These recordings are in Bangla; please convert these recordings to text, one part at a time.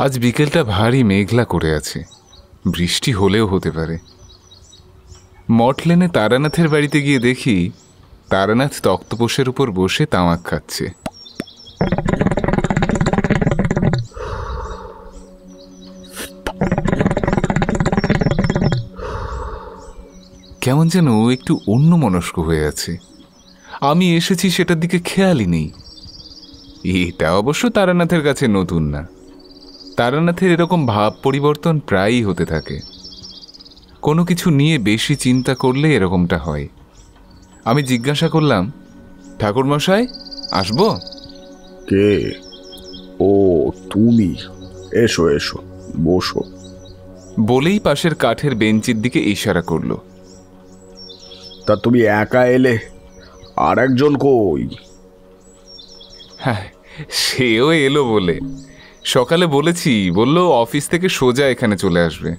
আজ বিকেলটা ভারী মেঘলা করে আছে, বৃষ্টি হলেও হতে পারে। মঠ লেনে তারানাথের বাড়িতে গিয়ে দেখি তারানাথ তক্তপোষের উপর বসে তামাক খাচ্ছে। কেমন যেন একটু অন্যমনস্ক হয়ে আছে। আমি এসেছি সেটার দিকে খেয়ালই নেই। এটা অবশ্য তারানাথের কাছে নতুন না। তারানাথের এরকম ভাব পরিবর্তন প্রায়ই হতে থাকে। কোনো কিছু নিয়ে বেশি চিন্তা করলে এরকমটা হয়। আমি জিজ্ঞাসা করলাম, ঠাকুরমশাই আসবো? কে? ও তুমি, এসো এসো, বসো। বলেই পাশের কাঠের বেঞ্চির দিকে ইশারা করলো। তা তুমি একা এলে, আর একজন কই? হ্যাঁ, সেও এলো বলে। সকালে বলেছি, বললো অফিস থেকে সোজা এখানে চলে আসবে।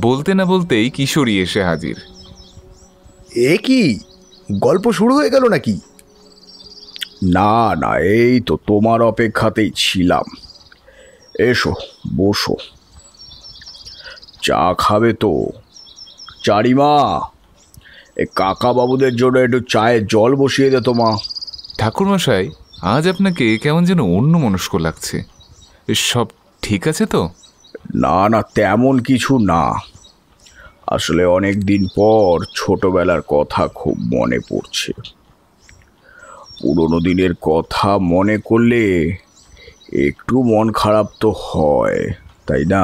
বলতে না বলতেই কিশোরী এসে হাজির। এ কি গল্প শুরু হয়ে গেল নাকি? না না, এই তো তোমার অপেক্ষাতেই ছিলাম। এসো বসো। চা খাবে তো? চারিমা, এই কাকা বাবুদের জন্য একটু চায়ের জল বসিয়ে দে তো মা। ঠাকুরমশাই, আজ আপনাকে কেমন যেন অন্যমনস্ক লাগছে। সব ঠিক আছে তো? না না, তেমন কিছু না। আসলে অনেক দিন পর ছোটবেলার কথা খুব মনে পড়ছে। পুরোনো দিনের কথা মনে করলে একটু মন খারাপ তো হয়, তাই না?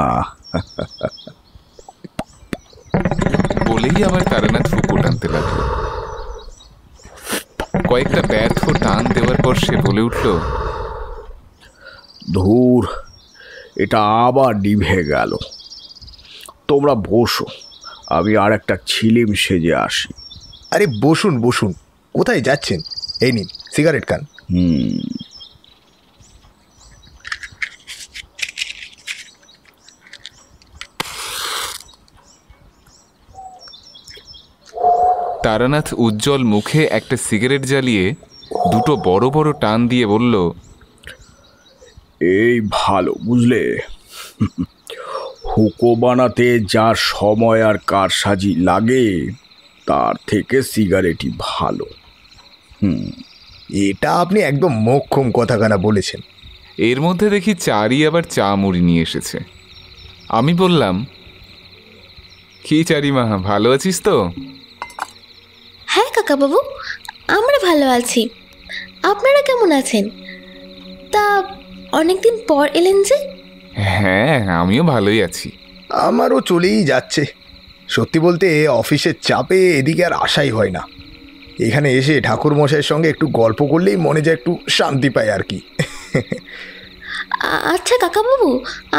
বলেই আবার তারানাথ ফুঁকো টানতে লাগলো। কয়েকটা ব্যর্থ টান দেওয়ার পর সে বলে উঠল, ধুর, এটা আবার নিভে গেল। তোমরা বসো, আমি আর একটা ছিলিম সেজে আসি। আরে বসুন বসুন, কোথায় যাচ্ছেন? এই নিন সিগারেট খান। তারানাথ উজ্জ্বল মুখে একটা সিগারেট জ্বালিয়ে দুটো বড় বড় টান দিয়ে বলল, এই ভালো, বুঝলে? হুকো বানাতে যা সময় আর কারসাজি লাগে, তার থেকে সিগারেটই ভালো। এটা আপনি একদম মোক্ষম কথাখানা বলেছেন। এর মধ্যে দেখি চারি আবার চা মুড়ি নিয়ে এসেছে। আমি বললাম, কি চারিমা, ভালো আছিস তো? হ্যাঁ কাকাবাবু, আমরা ভালো আছি। আপনারা কেমন আছেন? তা অনেকদিন পর এলেন যে? হ্যাঁ, আমিও ভালোই আছি। আমারও চলেই যাচ্ছে। সত্যি বলতে অফিসের চাপে এদিকে আর আসাই হয় না। এখানে এসে ঠাকুর মশাইয়ের সঙ্গে একটু গল্প করলেই মনে যায় একটু শান্তি পায় আর কি। আচ্ছা কাকাবাবু,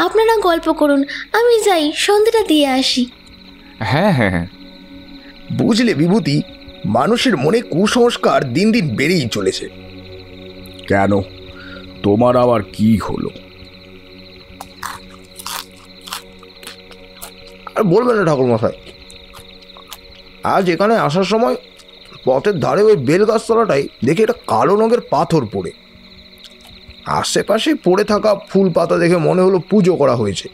আপনারা গল্প করুন, আমি যাই সন্ধ্যাটা দিয়ে আসি। হ্যাঁ হ্যাঁ হ্যাঁ। বুঝলে বিভূতি, মানুষের মনে কুসংস্কার দিন দিন বেড়েই চলেছে। কেন, তোমার আবার কি হলো? আর বলবেন না ঠাকুর মশাই, আজ এখানে আসার সময় পথের ধারে ওই বেল গাছতলাটায় দেখি একটা কালো রঙের পাথর পড়ে। আশেপাশে পড়ে থাকা ফুল পাতা দেখে মনে হলো পুজো করা হয়েছে,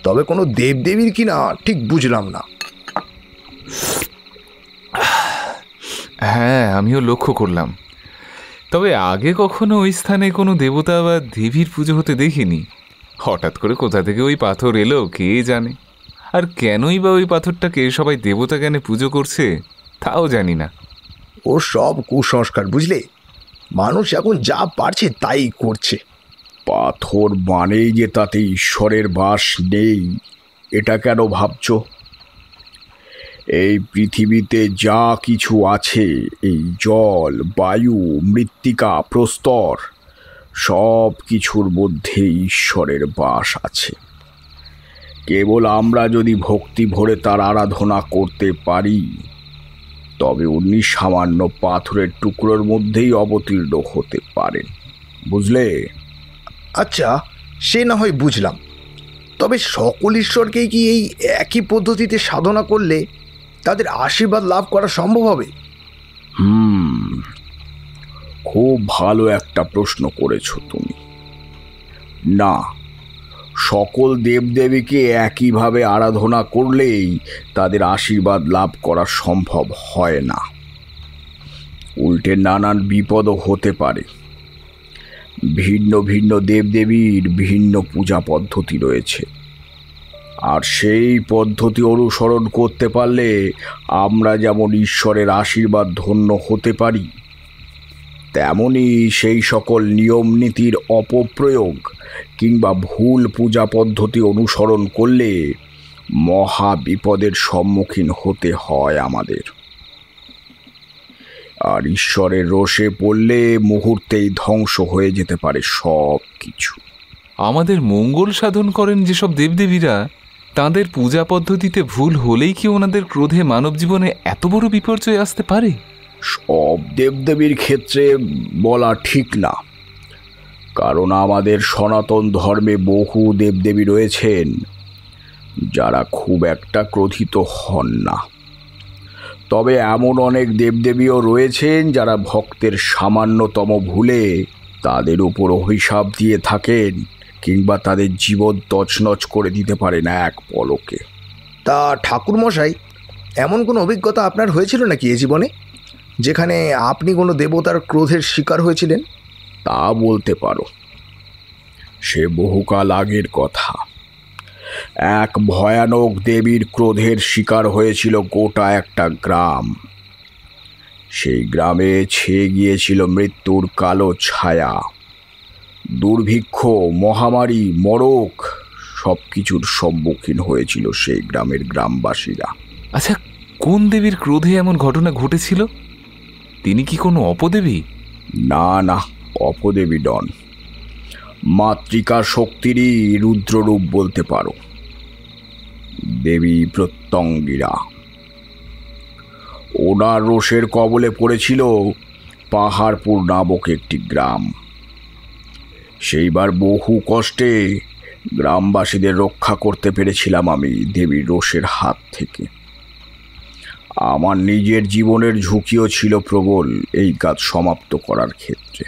তবে কোনো দেবদেবীর কিনা ঠিক বুঝলাম না। হ্যাঁ, আমিও লক্ষ্য করলাম। তবে আগে কখনো ওই স্থানে কোনো দেবতা বা দেবীর পুজো হতে দেখিনি। হঠাৎ করে কোথা থেকে ওই পাথর এলো কে জানে। আর কেনই বা ওই পাথরটাকে সবাই দেবতা জ্ঞানে পুজো করছে তাও জানি না। ও সব কুসংস্কার, বুঝলে? মানুষ এখন যা পারছে তাই করছে। পাথর মানেই যে তাতে ঈশ্বরের বাস নেই, এটা কেন ভাবছো? এই পৃথিবীতে যা কিছু আছে, এই জল, বায়ু, মৃত্তিকা, প্রস্তর, সব কিছুর মধ্যে ঈশ্বরের বাস আছে। কেবল আমরা যদি ভক্তি ভরে তার আরাধনা করতে পারি, তবে উনি সামান্য পাথরের টুকরোর মধ্যেই অবতীর্ণ হতে পারেন, বুঝলে? আচ্ছা, সে না হয় বুঝলাম, তবে সকল ঈশ্বরকেই কি এই একই পদ্ধতিতে সাধনা করলে তাদের আশীর্বাদ লাভ করা সম্ভব হবে? খুব ভালো একটা প্রশ্ন করেছো তুমি। না, সকল দেবদেবীকে একইভাবে আরাধনা করলেই তাদের আশীর্বাদ লাভ করা সম্ভব হয় না। উল্টে নানান বিপদও হতে পারে। ভিন্ন ভিন্ন দেবদেবীর ভিন্ন পূজা পদ্ধতি রয়েছে, আর সেই পদ্ধতি অনুসরণ করতে পারলে আমরা যেমন ঈশ্বরের আশীর্বাদ ধন্য হতে পারি, তেমনি সেই সকল নিয়ম নীতির অপপ্রয়োগ কিংবা ভুল পূজা পদ্ধতি অনুসরণ করলে মহা বিপদের সম্মুখীন হতে হয় আমাদের। আর ঈশ্বরের রোষে পড়লে মুহূর্তেই ধ্বংস হয়ে যেতে পারে সব কিছু। আমাদের মঙ্গল সাধন করেন যেসব দেবদেবীরা, তাদের পূজা পদ্ধতিতে ভুল হলেই কি ওনাদের ক্রোধে মানব জীবনে এত বড় বিপর্যয় আসতে পারে? সব দেবদেবীর ক্ষেত্রে বলা ঠিক না, কারণ আমাদের সনাতন ধর্মে বহু দেবদেবী রয়েছেন যারা খুব একটা ক্রোধিত হন না। তবে এমন অনেক দেবদেবীও রয়েছেন যারা ভক্তের সামান্যতম ভুলে তাদের উপর অভিশাপ দিয়ে থাকেন, কিংবা তাদের জীবন তছনছ করে দিতে পারেন এক পলকে। তা ঠাকুরমশাই, এমন কোনো অভিজ্ঞতা আপনার হয়েছিল নাকি এ জীবনে, যেখানে আপনি কোনো দেবতার ক্রোধের শিকার হয়েছিলেন? তা বলতে পারো। সে বহুকাল আগের কথা। এক ভয়ানক দেবীর ক্রোধের শিকার হয়েছিল গোটা একটা গ্রাম। সেই গ্রামে ছেয়ে গিয়েছিল মৃত্যুর কালো ছায়া। দুর্ভিক্ষ, মহামারী, মরক সব কিছুর সম্মুখীন হয়েছিল সেই গ্রামের গ্রামবাসীরা। আচ্ছা, কোন দেবীর ক্রোধে এমন ঘটনা ঘটেছিল? তিনি কি কোনো অপদেবী? না না, অপদেবী নন। মাতৃকা শক্তিরই রুদ্ররূপ বলতে পারো, দেবী প্রত্যঙ্গিরা। ওনার রোষের কবলে পড়েছিল পাহাড়পুর নামক একটি গ্রাম। সেইবার বহু কষ্টে গ্রামবাসীদের রক্ষা করতে পেরেছিলাম আমি দেবীর রোষের হাত থেকে। আমার নিজের জীবনের ঝুঁকিও ছিল প্রবল এই কাজ সমাপ্ত করার ক্ষেত্রে।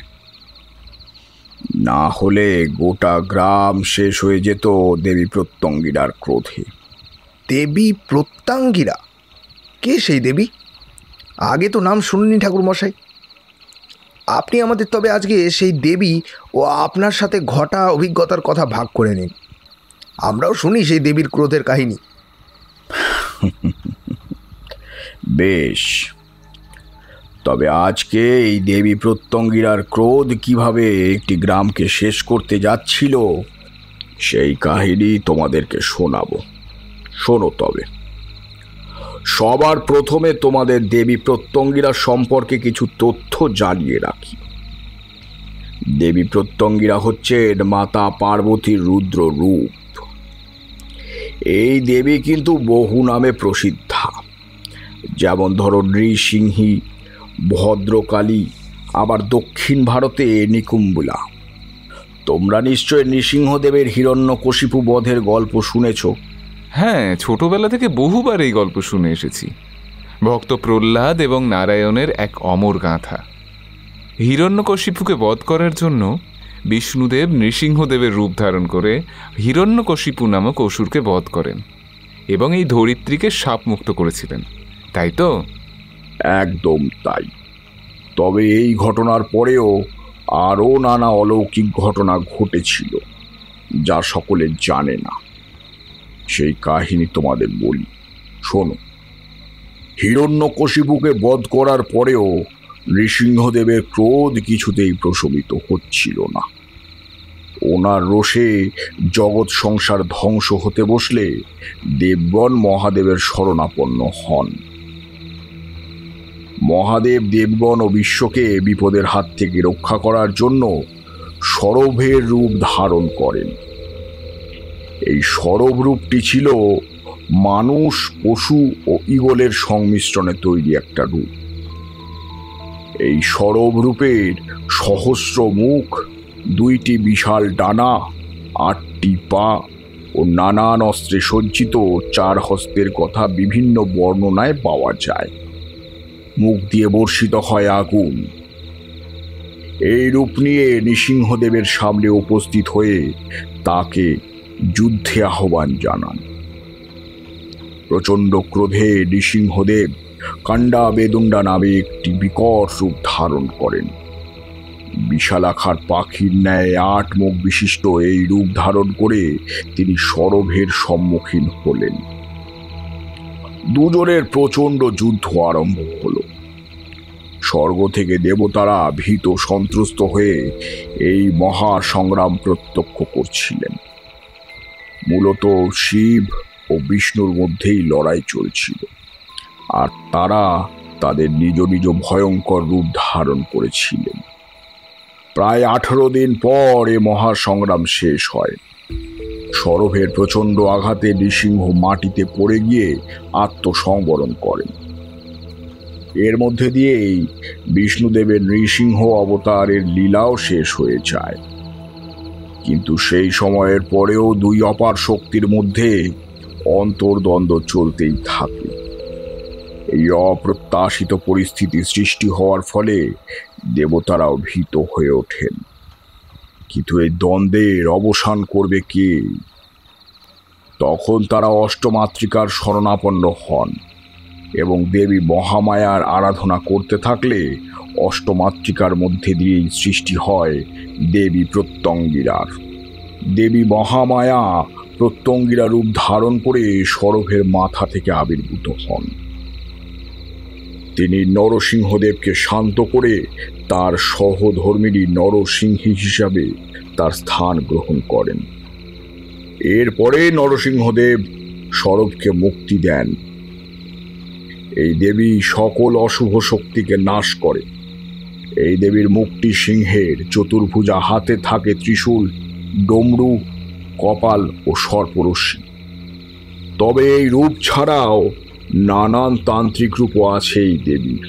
না হলে গোটা গ্রাম শেষ হয়ে যেত দেবী প্রত্যঙ্গিরার ক্রোধে। দেবী প্রত্যঙ্গিরা? কে সেই দেবী? আগে তো নাম শুনিনি ঠাকুরমশাই। আপনি আমাদের তবে আজকে সেই দেবী ও আপনার সাথে ঘটা অভিজ্ঞতার কথা ভাগ করে নিন। আমরাও শুনি সেই দেবীর ক্রোধের কাহিনী। বেশ, তবে আজকে এই দেবী প্রত্যঙ্গিরার ক্রোধ কিভাবে একটি গ্রামকে শেষ করতে যাচ্ছিল সেই কাহিনী তোমাদেরকে শোনাবো। শোনো তবে। সবার প্রথমে তোমাদের দেবী প্রত্যঙ্গিরা সম্পর্কে কিছু তথ্য জানিয়ে রাখি। দেবী প্রত্যঙ্গিরা হচ্ছেন মাতা পার্বতীর রুদ্র রূপ। এই দেবী কিন্তু বহু নামে প্রসিদ্ধা, যেমন ধরো নৃসিংহী, ভদ্রকালী, আবার দক্ষিণ ভারতে নিকুম্বলা। তোমরা নিশ্চয় নৃসিংহদেবের হিরণ্যকশিপু বধের গল্প শুনেছ। হ্যাঁ, ছোটবেলা থেকে বহুবার এই গল্প শুনে এসেছি। ভক্ত প্রহ্লাদ এবং নারায়ণের এক অমর গাথা। হিরণ্যকশিপুকে বধ করার জন্য বিষ্ণুদেব নৃসিংহদেবের রূপ ধারণ করে হিরণ্যকশিপু নামক অসুরকে বধ করেন এবং এই ধরিত্রীকে শাপমুক্ত করেছিলেন, তাই তো? একদম তাই। তবে এই ঘটনার পরেও আরও নানা অলৌকিক ঘটনা ঘটেছিল যা সকলে জানে না। সেই কাহিনী তোমাদের বলি, শোনো। হিরণ্যকশিপুকে বধ করার পরেও নৃসিংহদেবের ক্রোধ কিছুতেই প্রশমিত হচ্ছিল না। ওনার রোষে জগৎ সংসার ধ্বংস হতে বসলে দেবগণ মহাদেবের শরণাপন্ন হন। মহাদেব দেবগণ ও বিশ্বকে বিপদের হাত থেকে রক্ষা করার জন্য সরভের রূপ ধারণ করেন। এই সরভ রূপটি ছিল মানুষ, পশু ও ঈগলের সংমিশ্রণে তৈরি একটা রূপ। এই সরভ রূপের সহস্র মুখ, 2টি বিশাল ডানা, 8টি পা ও নানান অস্ত্রে সজ্জিত 4 হস্তের কথা বিভিন্ন বর্ণনায় পাওয়া যায়। মুখ দিয়ে বর্ষিত হয় আগুন। এই রূপ নিয়ে নৃসিংহদেবের সামনে উপস্থিত হয়ে তাকে যুদ্ধে আহ্বান জানান। প্রচণ্ড ক্রোধে নৃসিংহদেব কাণ্ডা বেদুণ্ডা নামে একটি বিকট রূপ ধারণ করেন। বিশালাকার পাখির ন্যায় 8 মুখ বিশিষ্ট এই রূপ ধারণ করে তিনি সরভের সম্মুখীন হলেন। দুজনের প্রচণ্ড যুদ্ধ আরম্ভ হল। স্বর্গ থেকে দেবতারা ভীত সন্ত্রস্ত হয়ে এই মহা সংগ্রাম প্রত্যক্ষ করছিলেন। মূলত শিব ও বিষ্ণুর মধ্যেই লড়াই চলছিল, আর তারা তাদের নিজ নিজ ভয়ঙ্কর রূপ ধারণ করেছিলেন। প্রায় 18 দিন পর এ মহাসংগ্রাম শেষ হয়। সরভের প্রচণ্ড আঘাতে নৃসিংহ মাটিতে পড়ে গিয়ে আত্মসংবরণ করেন। এর মধ্যে দিয়েই বিষ্ণুদেবের নৃসিংহ অবতারের লীলাও শেষ হয়ে যায়। কিন্তু সেই সময়ের পরেও দুই অপার শক্তির মধ্যে অন্তর্দ্বন্দ্ব চলতেই থাকে। এই অপ্রত্যাশিত পরিস্থিতি সৃষ্টি হওয়ার ফলে দেবতারাও ভীত হয়ে ওঠেন। কিন্তু এই দ্বন্দ্বের অবসান করবে কে? তখন তারা অষ্টমাতৃকার শরণাপন্ন হন এবং দেবী মহামায়ার আরাধনা করতে থাকলে অষ্টমাতৃকার মধ্যে দিয়েই সৃষ্টি হয় দেবী প্রত্যঙ্গিরার। দেবী মহামায়া প্রত্যঙ্গিরা রূপ ধারণ করে সরভের মাথা থেকে আবির্ভূত হন। তিনি নরসিংহদেবকে শান্ত করে তার সহধর্মিণী নরসিংহী হিসাবে তার স্থান গ্রহণ করেন। এরপরে নরসিংহদেব সরভকে মুক্তি দেন। এই দেবী সকল অশুভ শক্তিকে নাশ করে। এই দেবীর মুক্তি সিংহের চতুর্ভুজা, হাতে থাকে ত্রিশূল, ডমরু, কপাল ও সর্পরশ্মি। তবে এই রূপ ছাড়াও নানান তান্ত্রিক রূপও আছে এই দেবীর।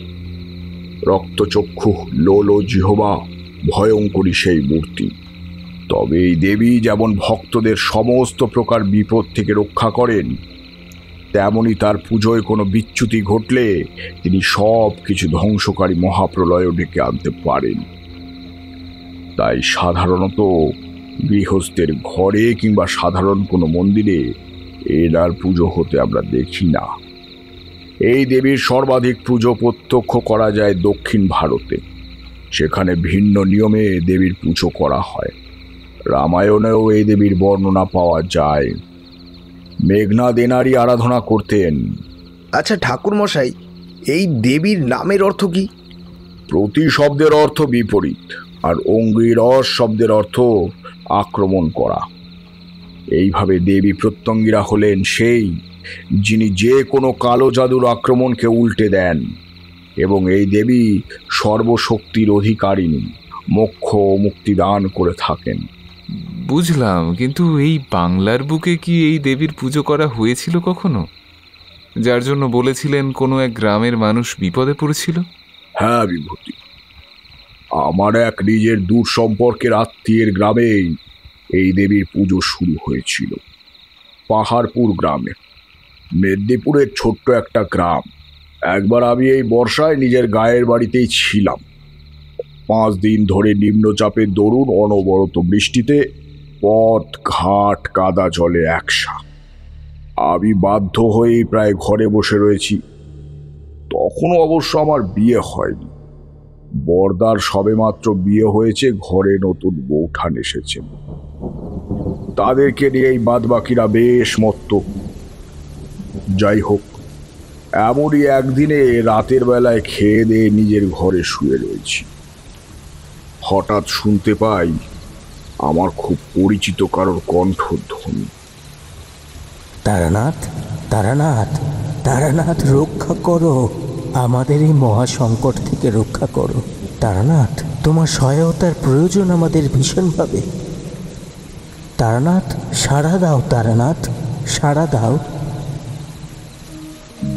রক্তচক্ষু, লোল ও জিহবা ভয়ঙ্করী সেই মূর্তি। তবে এই দেবী যেমন ভক্তদের সমস্ত প্রকার বিপদ থেকে রক্ষা করেন, তেমনি তার পুজোয় কোনো বিচ্যুতি ঘটলে তিনি সব কিছু ধ্বংসকারী মহাপ্রলয়ও ডেকে আনতে পারেন। তাই সাধারণত গৃহস্থের ঘরে কিংবা সাধারণ কোনো মন্দিরে এনার পুজো হতে আমরা দেখি না। এই দেবীর সর্বাধিক পুজো প্রত্যক্ষ করা যায় দক্ষিণ ভারতে। সেখানে ভিন্ন নিয়মে দেবীর পুজো করা হয়। রামায়ণেও এই দেবীর বর্ণনা পাওয়া যায়। মেঘনাদ এনারই আরাধনা করতেন। আচ্ছা ঠাকুর মশাই, এই দেবীর নামের অর্থ কি? প্রতি শব্দের অর্থ বিপরীত, আর অঙ্গিরস শব্দের অর্থ আক্রমণ করা। এইভাবে দেবী প্রত্যঙ্গিরা হলেন সেই যিনি যে কোনো কালো জাদুর আক্রমণকে উল্টে দেন, এবং এই দেবী সর্বশক্তির অধিকারিণী, মোক্ষ ও মুক্তি দান করে থাকেন। বুঝলাম, কিন্তু এই বাংলার বুকে কি এই দেবীর পুজো করা হয়েছিল কখনো, যার জন্য বলেছিলেন কোনো এক গ্রামের মানুষ বিপদে পড়েছিল? হ্যাঁ বিভূতি, আমার এক নিজের দূর সম্পর্কের আত্মীয়ের গ্রামেই এই দেবীর পুজো শুরু হয়েছিল। পাহাড়পুর গ্রামে, মেদিনীপুরের ছোট্ট একটা গ্রাম। একবার আমি এই বর্ষায় নিজের গায়ের বাড়িতেই ছিলাম। 5 দিন ধরে নিম্নচাপের দরুন অনবরত বৃষ্টিতে পথ ঘাট কাদা জলে একসা। আমি বাধ্য হয়েই প্রায় ঘরে বসে রয়েছি। তখনও অবশ্য আমার বিয়ে হয়নি। বর্দার সবেমাত্র বিয়ে হয়েছে, ঘরে নতুন বৌঠান এসেছে। তাদেরকে নিয়ে এই বাদবাকিরা বেশ মত্ত। যাই হোক, এমনই একদিনে রাতের বেলায় খেয়ে দিয়ে নিজের ঘরে শুয়ে রয়েছি। হঠাৎ শুনতে পাই আমার খুব পরিচিত কারোর কণ্ঠধ্বনি। তারানাথ, তারানাথ, তারানাথ, রক্ষা করো, আমাদের এই মহাসংকট থেকে রক্ষা করো। তারানাথ, তোমার সহায়তার প্রয়োজন আমাদের ভীষণভাবে। তারানাথ, সাড়া দাও, তারানাথ, সাড়া দাও।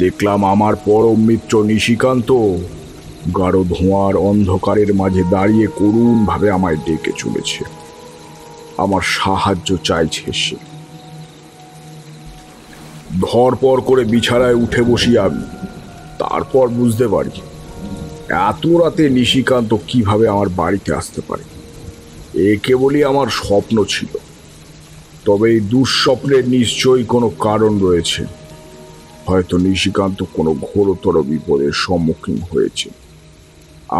দেখলাম আমার পরম মিত্র নিশিকান্ত গাঢ় ধোঁয়ার অন্ধকারের মাঝে দাঁড়িয়ে করুণভাবে আমায় ডেকে চলেছে। আমার সাহায্য চাইছে সে। ধরপর করে বিছানায় উঠে বসি আমি। তারপর বুঝতে পারি এত রাতে নিশিকান্ত কিভাবে আমার বাড়িতে আসতে পারে? এ কেবলই আমার স্বপ্ন ছিল, তবে এই দুঃস্বপ্নের নিশ্চয়ই কোনো কারণ রয়েছে। হয়তো নিশিকান্ত কোনো ঘোরতর বিপদের সম্মুখীন হয়েছে,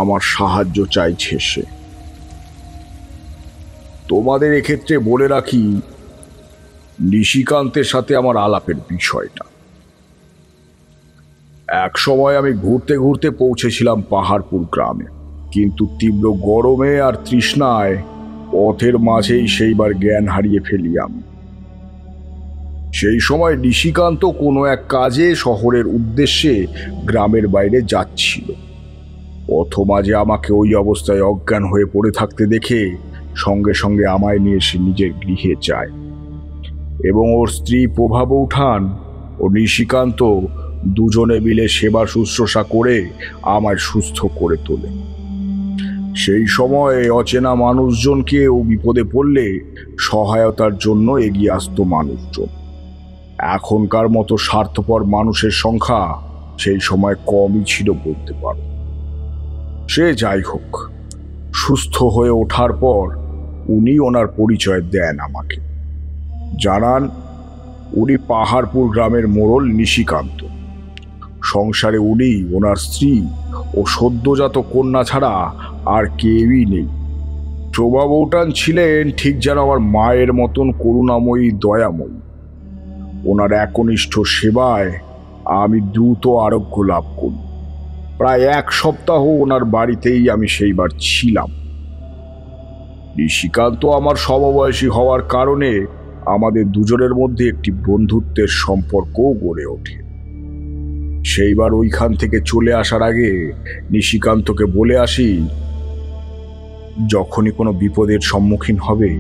আমার সাহায্য চাইছে সে। তোমাদের এক্ষেত্রে বলে রাখি নিশিকান্তের সাথে আমার আলাপের বিষয়টা। এক সময় আমি ঘুরতে ঘুরতে পৌঁছেছিলাম পাহাড়পুর গ্রামে, কিন্তু তীব্র গরমে আর তৃষ্ণায় পথের মাঝেই সেইবার জ্ঞান হারিয়ে ফেলি আমি। সেই সময় নিশিকান্ত কোনো এক কাজে শহরের উদ্দেশ্যে গ্রামের বাইরে যাচ্ছিল। পথমাঝে আমাকে ওই অবস্থায় অজ্ঞান হয়ে পড়ে থাকতে দেখে সঙ্গে সঙ্গে আমায় নিয়ে সে নিজের গৃহে যায় এবং ওর স্ত্রী প্রভা বৌঠান ও নিশিকান্ত দুজনে মিলে সেবা শুশ্রূষা করে আমায় সুস্থ করে তোলে। সেই সময়ে অচেনা মানুষজনকে ও বিপদে পড়লে সহায়তার জন্য এগিয়ে আসতো মানুষজন। এখনকার মতো স্বার্থপর মানুষের সংখ্যা সেই সময় কমই ছিল বলতে পারো। সে যাই হোক, সুস্থ হয়ে ওঠার পর উনি ওনার পরিচয় দেন আমাকে। জানান উনি পাহাড়পুর গ্রামের মোড়ল নিশিকান্ত। সংসারে উনি, ওনার স্ত্রী ও সদ্যজাত কন্যা ছাড়া আর কেউই নেই। প্রভা বৌঠান ছিলেন ঠিক যেন আমার মায়ের মতন করুণাময়ী, দয়াময়ী। ওনার একনিষ্ঠ সেবায় আমি দ্রুত আরোগ্য লাভ করি। প্রায় 1 সপ্তাহ ওনার বাড়িতেই আমি সেইবার ছিলাম। নিশিকান্ত আমার সমবয়সী হওয়ার কারণে আমাদের দুজনের মধ্যে একটি বন্ধুত্বের সম্পর্কও গড়ে ওঠে। সেইবার ওইখান থেকে চলে আসার আগে নিশিকান্তকে বলে আসি, যখনই কোনো বিপদের সম্মুখীন হবে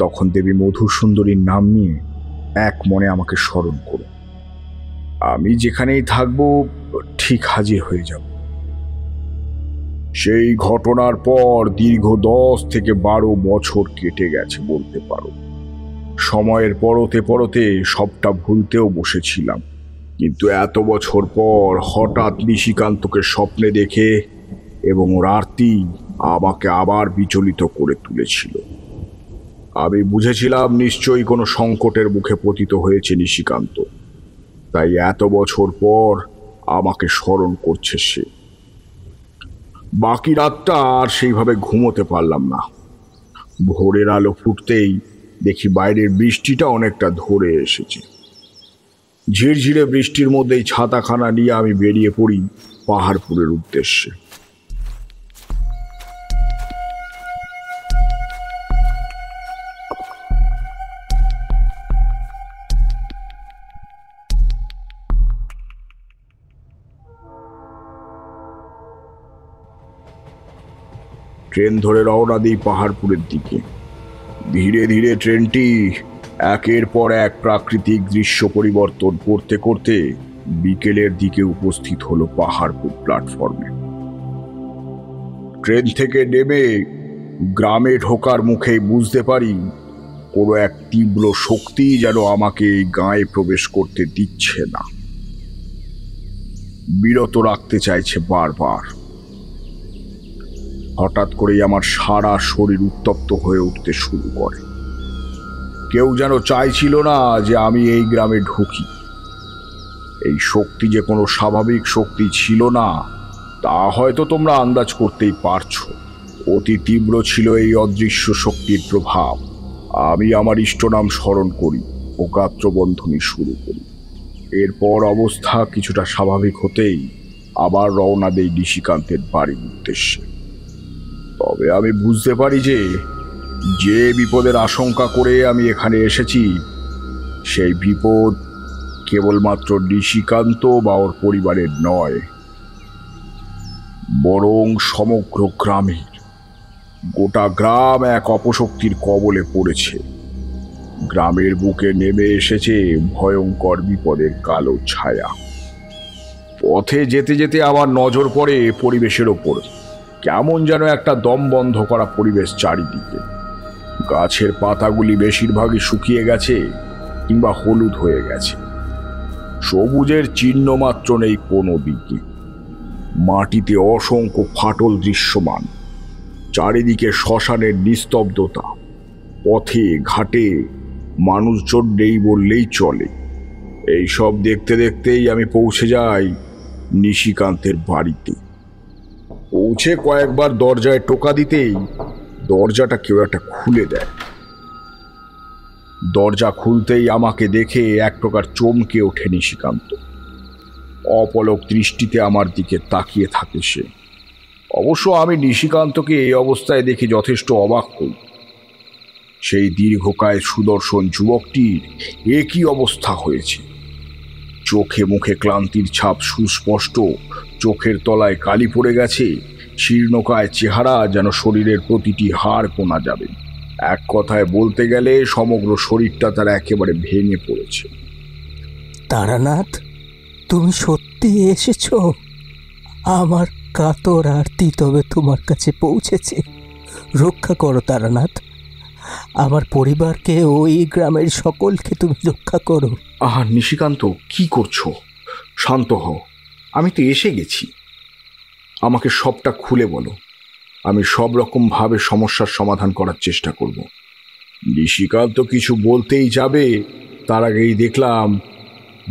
তখন দেবী মধুসুন্দরীর নাম নিয়ে এক মনে আমাকে স্মরণ করো। আমি যেখানেই থাকবো ঠিক হাজির হয়ে যাব। সেই ঘটনার পর দীর্ঘ 10 থেকে 12 বছর কেটে গেছে বলতে পারো। সময়ের পরতে পরতে সবটা ভুলতেও বসেছিলাম, কিন্তু এত বছর পর হঠাৎ নিশিকান্তকে স্বপ্নে দেখে এবং ওর আরতি আমাকে আবার বিচলিত করে তুলেছিল। আমি বুঝেছিলাম নিশ্চয়ই কোনো সংকটের মুখে পতিত হয়েছে নিশিকান্ত, তাই এত বছর পর আমাকে স্মরণ করছে সে। বাকি রাতটা আর সেইভাবে ঘুমোতে পারলাম না। ভোরের আলো ফুটতেই দেখি বাইরের বৃষ্টিটা অনেকটা ধরে এসেছে। ঝিরঝিরে বৃষ্টির মধ্যেই ছাতাখানা নিয়ে আমি বেরিয়ে পড়ি পাহাড়পুরের উদ্দেশ্যে। ট্রেন ধরে রওনা দিই পাহাড়পুরের দিকে। ধীরে ধীরে ট্রেনটি একের পর এক প্রাকৃতিক দৃশ্য পরিবর্তন করতে করতে বিকেলের দিকে উপস্থিত হলো পাহাড়পুর প্ল্যাটফর্মে। ট্রেন থেকে নেমে গ্রামে ঢোকার মুখেই বুঝতে পারি কোনো এক তীব্র শক্তি যেন আমাকে এই গাঁয়ে প্রবেশ করতে দিচ্ছে না, বিরত রাখতে চাইছে বারবার। হঠাৎ করেই আমার সারা শরীর উত্তপ্ত হয়ে উঠতে শুরু করে। কেউ যেন চাইছিল না যে আমি এই গ্রামে ঢুকি। এই শক্তি যে কোনো স্বাভাবিক শক্তি ছিল না তা হয়তো তোমরা আন্দাজ করতেই পারছো। অতি তীব্র ছিল এই অদৃশ্য শক্তির প্রভাব। আমি আমার ইষ্টনাম স্মরণ করি ও গাত্রবন্ধনী শুরু করি। এরপর অবস্থা কিছুটা স্বাভাবিক হতেই আবার রওনা দেই নিশিকান্তের বাড়ির উদ্দেশ্যে। তবে আমি বুঝতে পারি যে বিপদের আশঙ্কা করে আমি এখানে এসেছি সেই বিপদ কেবলমাত্র নিশিকান্ত বা ওর পরিবারের নয়, বরং সমগ্র গ্রামের। গোটা গ্রাম এক অপশক্তির কবলে পড়েছে। গ্রামের বুকে নেমে এসেছে ভয়ঙ্কর বিপদের কালো ছায়া। পথে যেতে যেতে আমার নজর পড়ে পরিবেশের ওপর। কেমন যেন একটা দম বন্ধ করা পরিবেশ চারিদিকে। গাছের পাতাগুলি বেশিরভাগই শুকিয়ে গেছে কিংবা হলুদ হয়ে গেছে। সবুজের চিহ্ন মাত্র নেই কোনো দিকে। মাটিতে অসংখ্য ফাটল দৃশ্যমান, চারিদিকে শ্মশানের নিস্তব্ধতা, পথে ঘাটে মানুষজন নেই বললেই চলে। এই সব দেখতে দেখতেই আমি পৌঁছে যাই নিশিকান্তের বাড়িতে। পৌঁছে কয়েকবার দরজায় টোকা দিতেই দরজাটা কেউ একটা খুলে দেয়। দরজা খুলতেই আমাকে দেখে এক প্রকার চমকে ওঠে নিশিকান্ত। অপলক দৃষ্টিতে আমার দিকে তাকিয়ে থাকে সে। অবশ্য আমি নিশিকান্তকে এই অবস্থায় দেখে যথেষ্ট অবাক হই। সেই দীর্ঘকায় সুদর্শন যুবকটির একই অবস্থা হয়েছে। চোখে মুখে ক্লান্তির ছাপ সুস্পষ্ট, চোখের তলায় কালি পড়ে গেছে, শীর্ণকায় চেহারা যেন শরীরের প্রতিটি হাড় কোনা যাবে। এক কথায় বলতে গেলে সমগ্র শরীরটা তার একেবারে ভেঙে পড়েছে। তারানাথ, তুমি সত্যি এসেছো? আমার কাতর আরতি তবে তোমার কাছে পৌঁছেছে। রক্ষা করো তারানাথ, আমার পরিবারকে, ওই গ্রামের সকলকে তুমি রক্ষা করো। আহা নিশিকান্ত, কি করছো? শান্ত হও, আমি তো এসে গেছি। আমাকে সবটা খুলে বলো, আমি সব রকমভাবে সমস্যার সমাধান করার চেষ্টা করব। নিশিকান্ত কিছু বলতেই যাবে, তার আগেই দেখলাম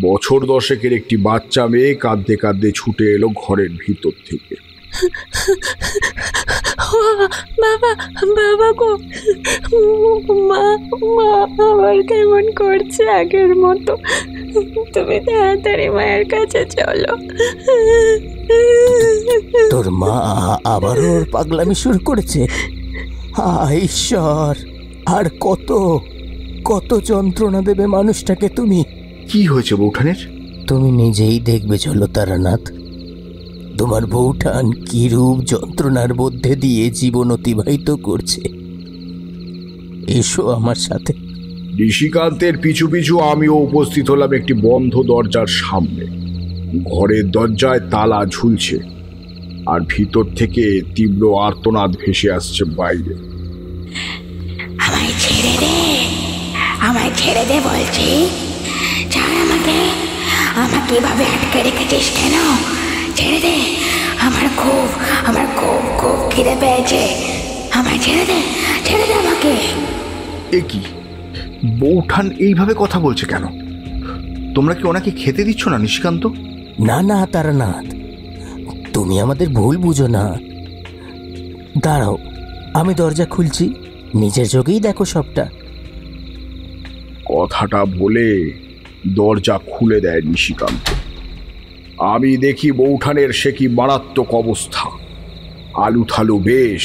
বছর 10 একটি বাচ্চা মেয়ে কাঁদতে কাঁদতে ছুটে এলো ঘরের ভিতর থেকে। বাবা, বাবা গো, মা মা আমার কেমন করছে আগের মতো। তুমি তাড়াতাড়ি মায়ের কাছে চলো। তোর মা আবারও ওর পাগলামি শুরু করেছে? ঈশ্বর, আর কত কত যন্ত্রণা দেবে মানুষটাকে তুমি? কি হয়েছে বৌঠানের? তুমি নিজেই দেখবে চলো তারানাথ, তোমার বৌঠান কি রূপ যন্ত্রণার মধ্যে দিয়ে জীবন অতিবাহিত করছে। এসো আমার সাথে। নিশিকান্তের পিছু পিছু আমিও উপস্থিত হলাম একটি বন্ধ দরজার সামনে। ঘরের দরজায় তালা ঝুলছে, আর ভিতর থেকে তীব্র আর্তনাদ ভেসে আসছে বাইরে। আমায় ছেড়ে দে, আমায় ছেড়ে দে বলছি। ছাড় আমাকে, আমাকে এভাবে আটকে রেখেছিস কেন? ছেড়ে দে, আমার খুব খুব খিদে পেয়েছে। আমায় ছেড়ে দে, ছেড়ে দে আমাকে। এ কি, বৌঠান এইভাবে কথা বলছে কেন? তোমরা কি ওনাকে খেতে দিচ্ছ না নিশিকান্ত? না না তারানাথ, তুমি আমাদের ভুল বুঝো না। দাঁড়াও, আমি দরজা খুলছি, নিজের চোখেই দেখো সবটা। কথাটা বলে দরজা খুলে দেয় নিশিকান্ত। আমি দেখি বৌঠানের সে কি মারাত্মক অবস্থা। আলু থালু বেশ,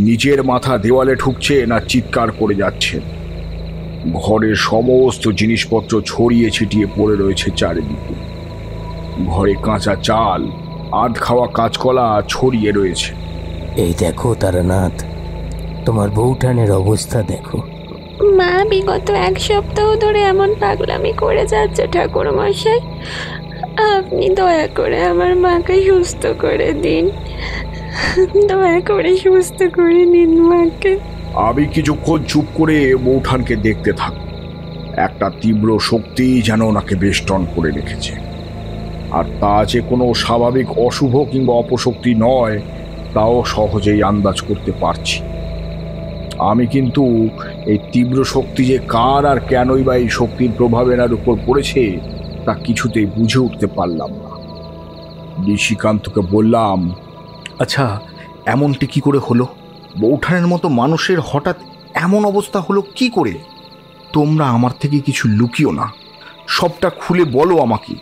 নিজের মাথা দেওয়ালে ঠুকছে না চিৎকার করে যাচ্ছে। ঘরের সমস্ত জিনিসপত্র ছড়িয়ে ছিটিয়ে পড়ে রয়েছে চারিদিকে। ঘরে কাঁচা চাল, আধ খাওয়া কাঁচকলা ছড়িয়ে রয়েছে। এই দেখো তারানাথ, তোমার বৌঠানের অবস্থা দেখো। মা বিগত 1 সপ্তাহ ধরে এমন পাগলামি করে যাচ্ছে ঠাকুর মশাই। আপনি দয়া করে আমার মাকে সুস্থ করে দিন, দয়া করে সুস্থ করে নিন মাকে। আমি কিছুক্ষণ চুপ করে বৌঠানকে দেখতে থাকি। একটা তীব্র শক্তি যেন ওনাকে বেষ্টন করে রেখেছে, আর তা যে কোনো স্বাভাবিক অশুভ কিংবা অপশক্তি নয় তাও সহজেই আন্দাজ করতে পারছি। আমি কিন্তু এই তীব্র শক্তি যে কার আর কেনই বা এই শক্তির প্রভাব এনার উপর পড়েছে তা কিছুতেই বুঝে উঠতে পারলাম না। নিশিকান্তকে বললাম, আচ্ছা এমনটি কি করে হলো? বৌঠানের মতো মানুষের হঠাৎ এমন অবস্থা হলো কি করে? তোমরা আমার থেকে কিছু লুকিও না, সবটা খুলে বলো আমাকে।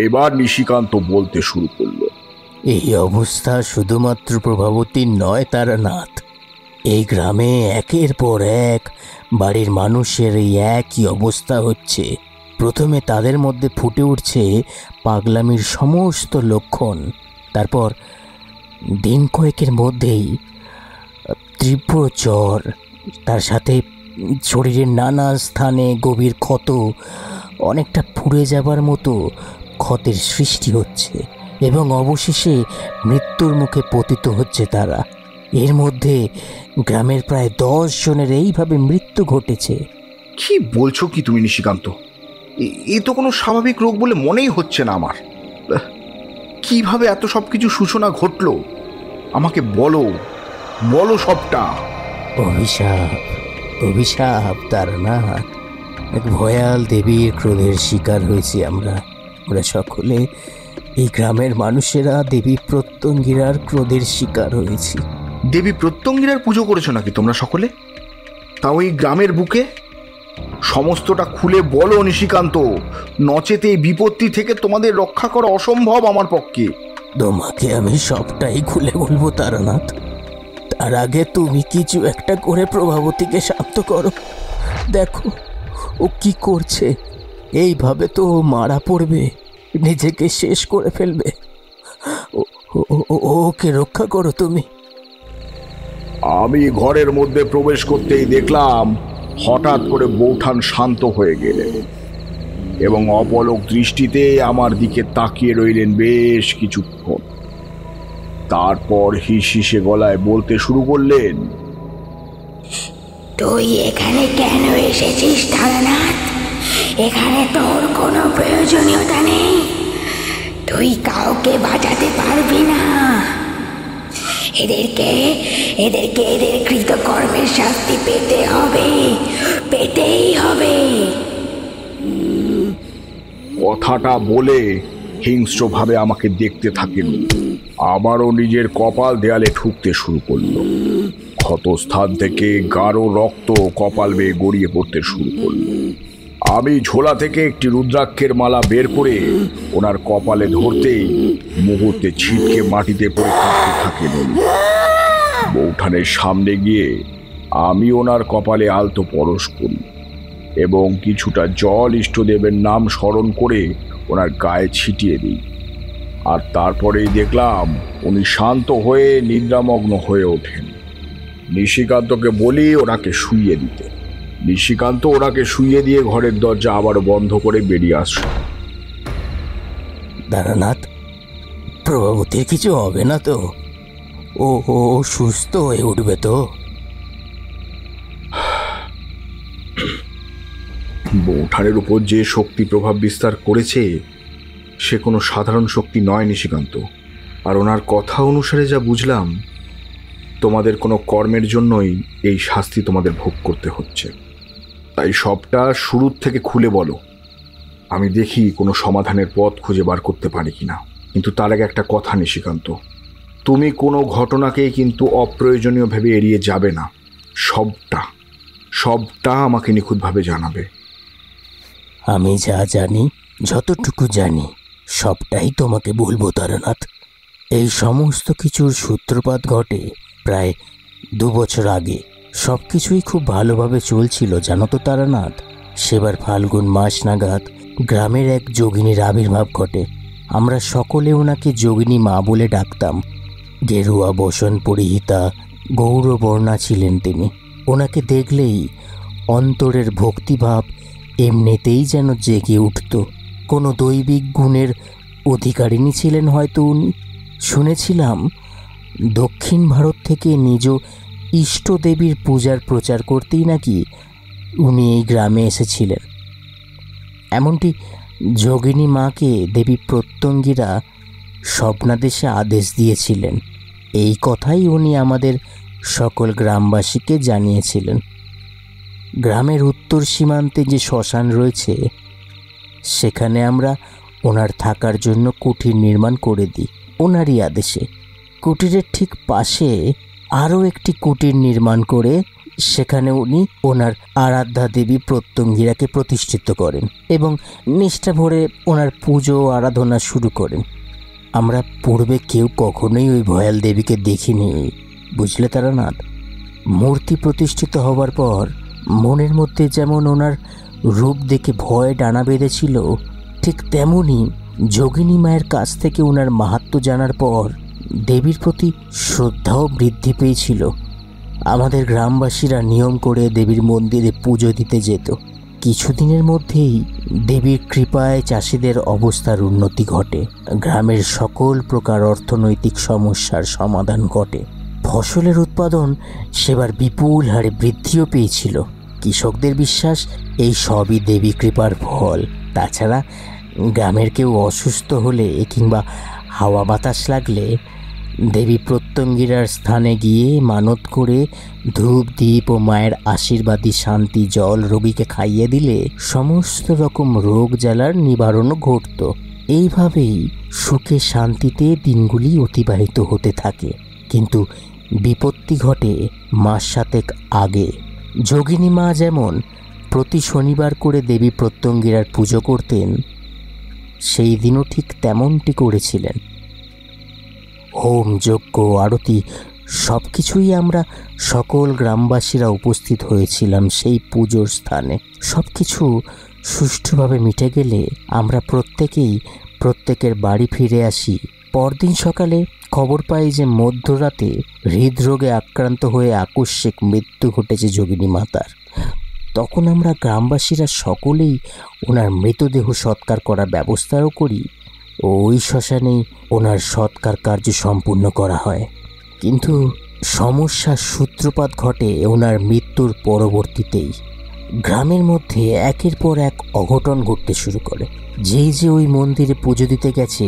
এবার নিশিকান্ত বলতে শুরু করলো। এই অবস্থা শুধুমাত্র প্রভাবতীর নয় তারানাথ, এই গ্রামে একের পর এক বাড়ির মানুষের এই একই অবস্থা হচ্ছে। প্রথমে তাদের মধ্যে ফুটে উঠছে পাগলামির সমস্ত লক্ষণ, তারপর দিন কয়েকের মধ্যেই তীব্র জ্বর, তার সাথে শরীরের নানা স্থানে গভীর ক্ষত, অনেকটা পুড়ে যাবার মতো ক্ষতের সৃষ্টি হচ্ছে, এবং অবশেষে মৃত্যুর মুখে পতিত হচ্ছে তারা। এর মধ্যে গ্রামের প্রায় 10 জনের এইভাবে মৃত্যু ঘটেছে। কি বলছো কি তুমি নিশিকান্ত? এ তো কোনো স্বাভাবিক রোগ বলে মনেই হচ্ছে না আমার। কি কিভাবে এত সব কিছু সূচনা ঘটলো? আমাকে বলো, বলো সবটা। অভিশাপ, অভিশাপ তারানাথ। এক ভয়াল দেবীর ক্রোধের শিকার হয়েছি আমরা সকলে। এই গ্রামের মানুষেরা দেবী প্রত্যঙ্গিরার ক্রোধের শিকার হয়েছি। দেবী প্রত্যঙ্গিরার পুজো করেছো নাকি তোমরা সকলে? তাও এই গ্রামের বুকে? সমস্তটা খুলে বলো নিশিকান্ত, নচেতে এই বিপত্তি থেকে তোমাদের রক্ষা করা অসম্ভব আমার পক্ষে। তোমাকে আমি সবটাই খুলে বলবো তারানাথ। তার আগে তুমি কিছু একটা করে প্রভাবতীকে শান্ত করো। দেখো ও কি করছে। এইভাবে তো ও মারা পড়বে, নিজেকে শেষ করে ফেলবে। ওকে রক্ষা করো তুমি। আমি ঘরের মধ্যে প্রবেশ করতেই দেখলাম হঠাৎ করে বৌঠান শান্ত হয়ে গেলেন এবং অপলক দৃষ্টিতে আমার দিকে তাকিয়ে রইলেন বেশ কিছুক্ষণ। তারপর হিসহিসে গলায় বলতে শুরু করলেন, তুই এখানে কেন এসেছিস তারানাথ? এখানে তোর কোনো প্রয়োজনীয়তা নেই। তুই কাউকে বাঁচাতে পারবি না। এদেরকে এদেরকে এদের কৃতকর্মের শাস্তি পেতে হবে, পেতেই হবে। কথাটা বলে হিংস্রভাবে আমাকে দেখতে থাকেন। আবারও নিজের কপাল দেয়ালে ঠুকতে শুরু করলো। ক্ষতস্থান থেকে গাঢ় রক্ত কপাল বেয়ে গড়িয়ে পড়তে শুরু করলো। আমি ঝোলা থেকে একটি রুদ্রাক্ষের মালা বের করে ওনার কপালে ধরতেই মুহূর্তে ছিটকে মাটিতে পড়ে কাঁপতে থাকেন। বৌঠানের সামনে গিয়ে আমি ওনার কপালে আলতো পরশ করি এবং কিছুটা জল ইষ্টদেবের নাম স্মরণ করে ওনার গায়ে ছিটিয়ে দিই। আর তারপরেই দেখলাম উনি শান্ত হয়ে নিদ্রামগ্ন হয়ে ওঠেন। নিশিকান্তকে বলি ওনাকে শুইয়ে দিতে। নিশিকান্ত ওনাকে শুইয়ে দিয়ে ঘরের দরজা আবারও বন্ধ করে বেরিয়ে আসে। দারানাথ, প্রভাবতীর কিছু হবে না তো? ও ও সুস্থ হয়ে উঠবে তো? বৌঠানের উপর যে শক্তি প্রভাব বিস্তার করেছে সে কোনো সাধারণ শক্তি নয় নিশিকান্ত। আর ওনার কথা অনুসারে যা বুঝলাম, তোমাদের কোনো কর্মের জন্যই এই শাস্তি তোমাদের ভোগ করতে হচ্ছে। তাই সবটা শুরুর থেকে খুলে বলো, আমি দেখি কোনো সমাধানের পথ খুঁজে বার করতে পারি কিনা। কিন্তু তার আগে একটা কথা নিশিকান্ত, তুমি কোনো ঘটনাকেই কিন্তু অপ্রয়োজনীয় ভেবে এড়িয়ে যাবে না। সবটা আমাকে নিখুঁতভাবে জানাবে। আমি যা জানি, যতটুকু জানি, সবটাই তোমাকে বলবো তারানাথ। এই সমস্ত কিছুর সূত্রপাত ঘটে প্রায় 2 বছর আগে। সব কিছুই খুব ভালোভাবে চলছিল জানো তো তারানাথ। সেবার ফাল্গুন মাস নাগাদ গ্রামের এক যোগিনীর আবির্ভাব ঘটে। আমরা সকলে ওনাকে যোগিনী মা বলে ডাকতাম। গেরুয়া বসন পরিহিতা গৌরবর্ণা ছিলেন তিনি। ওনাকে দেখলেই অন্তরের ভক্তিভাব এমনিতেই যেন জেগে উঠত। কোনো দৈবিক গুণের অধিকারিণী ছিলেন হয়তো উনি। শুনেছিলাম দক্ষিণ ভারত থেকে নিজ ইষ্টদেবীর পূজার প্রচার করতেই নাকি উনি এই গ্রামে এসেছিলেন। এমনটি যোগিনী মাকে দেবী প্রত্যঙ্গিরা স্বপ্নাদেশে আদেশ দিয়েছিলেন। এই কথাই উনি আমাদের সকল গ্রামবাসীকে জানিয়েছিলেন। গ্রামের উত্তর সীমান্তে যে শ্মশান রয়েছে সেখানে আমরা ওনার থাকার জন্য কুটির নির্মাণ করে দিই ওনারই আদেশে। কুটিরের ঠিক পাশে আরও একটি কুটির নির্মাণ করে সেখানে উনি ওনার আরাধ্যা দেবী প্রত্যঙ্গিরাকে প্রতিষ্ঠিত করেন এবং নিষ্ঠা ভরে ওনার পুজো আরাধনা শুরু করেন। আমরা পূর্বে কেউ কখনোই ওই ভয়াল দেবীকে দেখিনি, বুঝলে তারানাথ। মূর্তি প্রতিষ্ঠিত হবার পর মনের মধ্যে যেমন ওনার রূপ দেখে ভয় ডানা বেঁধেছিল, ঠিক তেমনই যোগিনী মায়ের কাছ থেকে ওনার মাহাত্ম্য জানার পর দেবীর প্রতি শ্রদ্ধাও বৃদ্ধি পেয়েছিল। আমাদের গ্রামবাসীরা নিয়ম করে দেবীর মন্দিরে পুজো দিতে যেত। কিছুদিনের মধ্যেই দেবীর কৃপায় চাষিদের অবস্থার উন্নতি ঘটে। গ্রামের সকল প্রকার অর্থনৈতিক সমস্যার সমাধান ঘটে। ফসলের উৎপাদন সেবার বিপুল হারে বৃদ্ধিও পেয়েছিল। কৃষকদের বিশ্বাস এই সবই দেবী কৃপার ফল। তাছাড়া গ্রামের কেউ অসুস্থ হলে কিংবা হাওয়া বাতাস লাগলে দেবী প্রত্যঙ্গিরার স্থানে গিয়ে মানত করে ধূপ দ্বীপ ও মায়ের আশীর্বাদী শান্তি জল রোগীকে খাইয়ে দিলে সমস্ত রকম রোগ জ্বালার নিবারণও ঘটত। এইভাবেই সুখে শান্তিতে দিনগুলি অতিবাহিত হতে থাকে। কিন্তু বিপত্তি ঘটে মাস 7 আগে। যোগিনী মা যেমন প্রতি শনিবার করে দেবী প্রত্যঙ্গিরার পুজো করতেন, সেই দিনও ঠিক তেমনটি করেছিলেন। হোম যজ্ঞ আরতি সব কিছুই আমরা সকল গ্রামবাসীরা উপস্থিত হয়েছিলাম সেই পুজোর স্থানে। সব কিছু সুষ্ঠুভাবে মিটে গেলে আমরা প্রত্যেকেই প্রত্যেকের বাড়ি ফিরে আসি। পরদিন সকালে খবর পাই যে মধ্যরাতে হৃদরোগে আক্রান্ত হয়ে আকস্মিক মৃত্যু ঘটেছে যোগিনী মাতার। তখন আমরা গ্রামবাসীরা সকলেই ওনার মৃতদেহ সৎকার করার ব্যবস্থাও করি ও ওই শ্মশানেই ওনার সৎকার কার্য সম্পূর্ণ করা হয়। কিন্তু সমস্যার সূত্রপাত ঘটে ওনার মৃত্যুর পরবর্তীতেই। গ্রামের মধ্যে একের পর এক অঘটন ঘটতে শুরু করে। যেই যে ওই মন্দিরে পুজো দিতে গেছে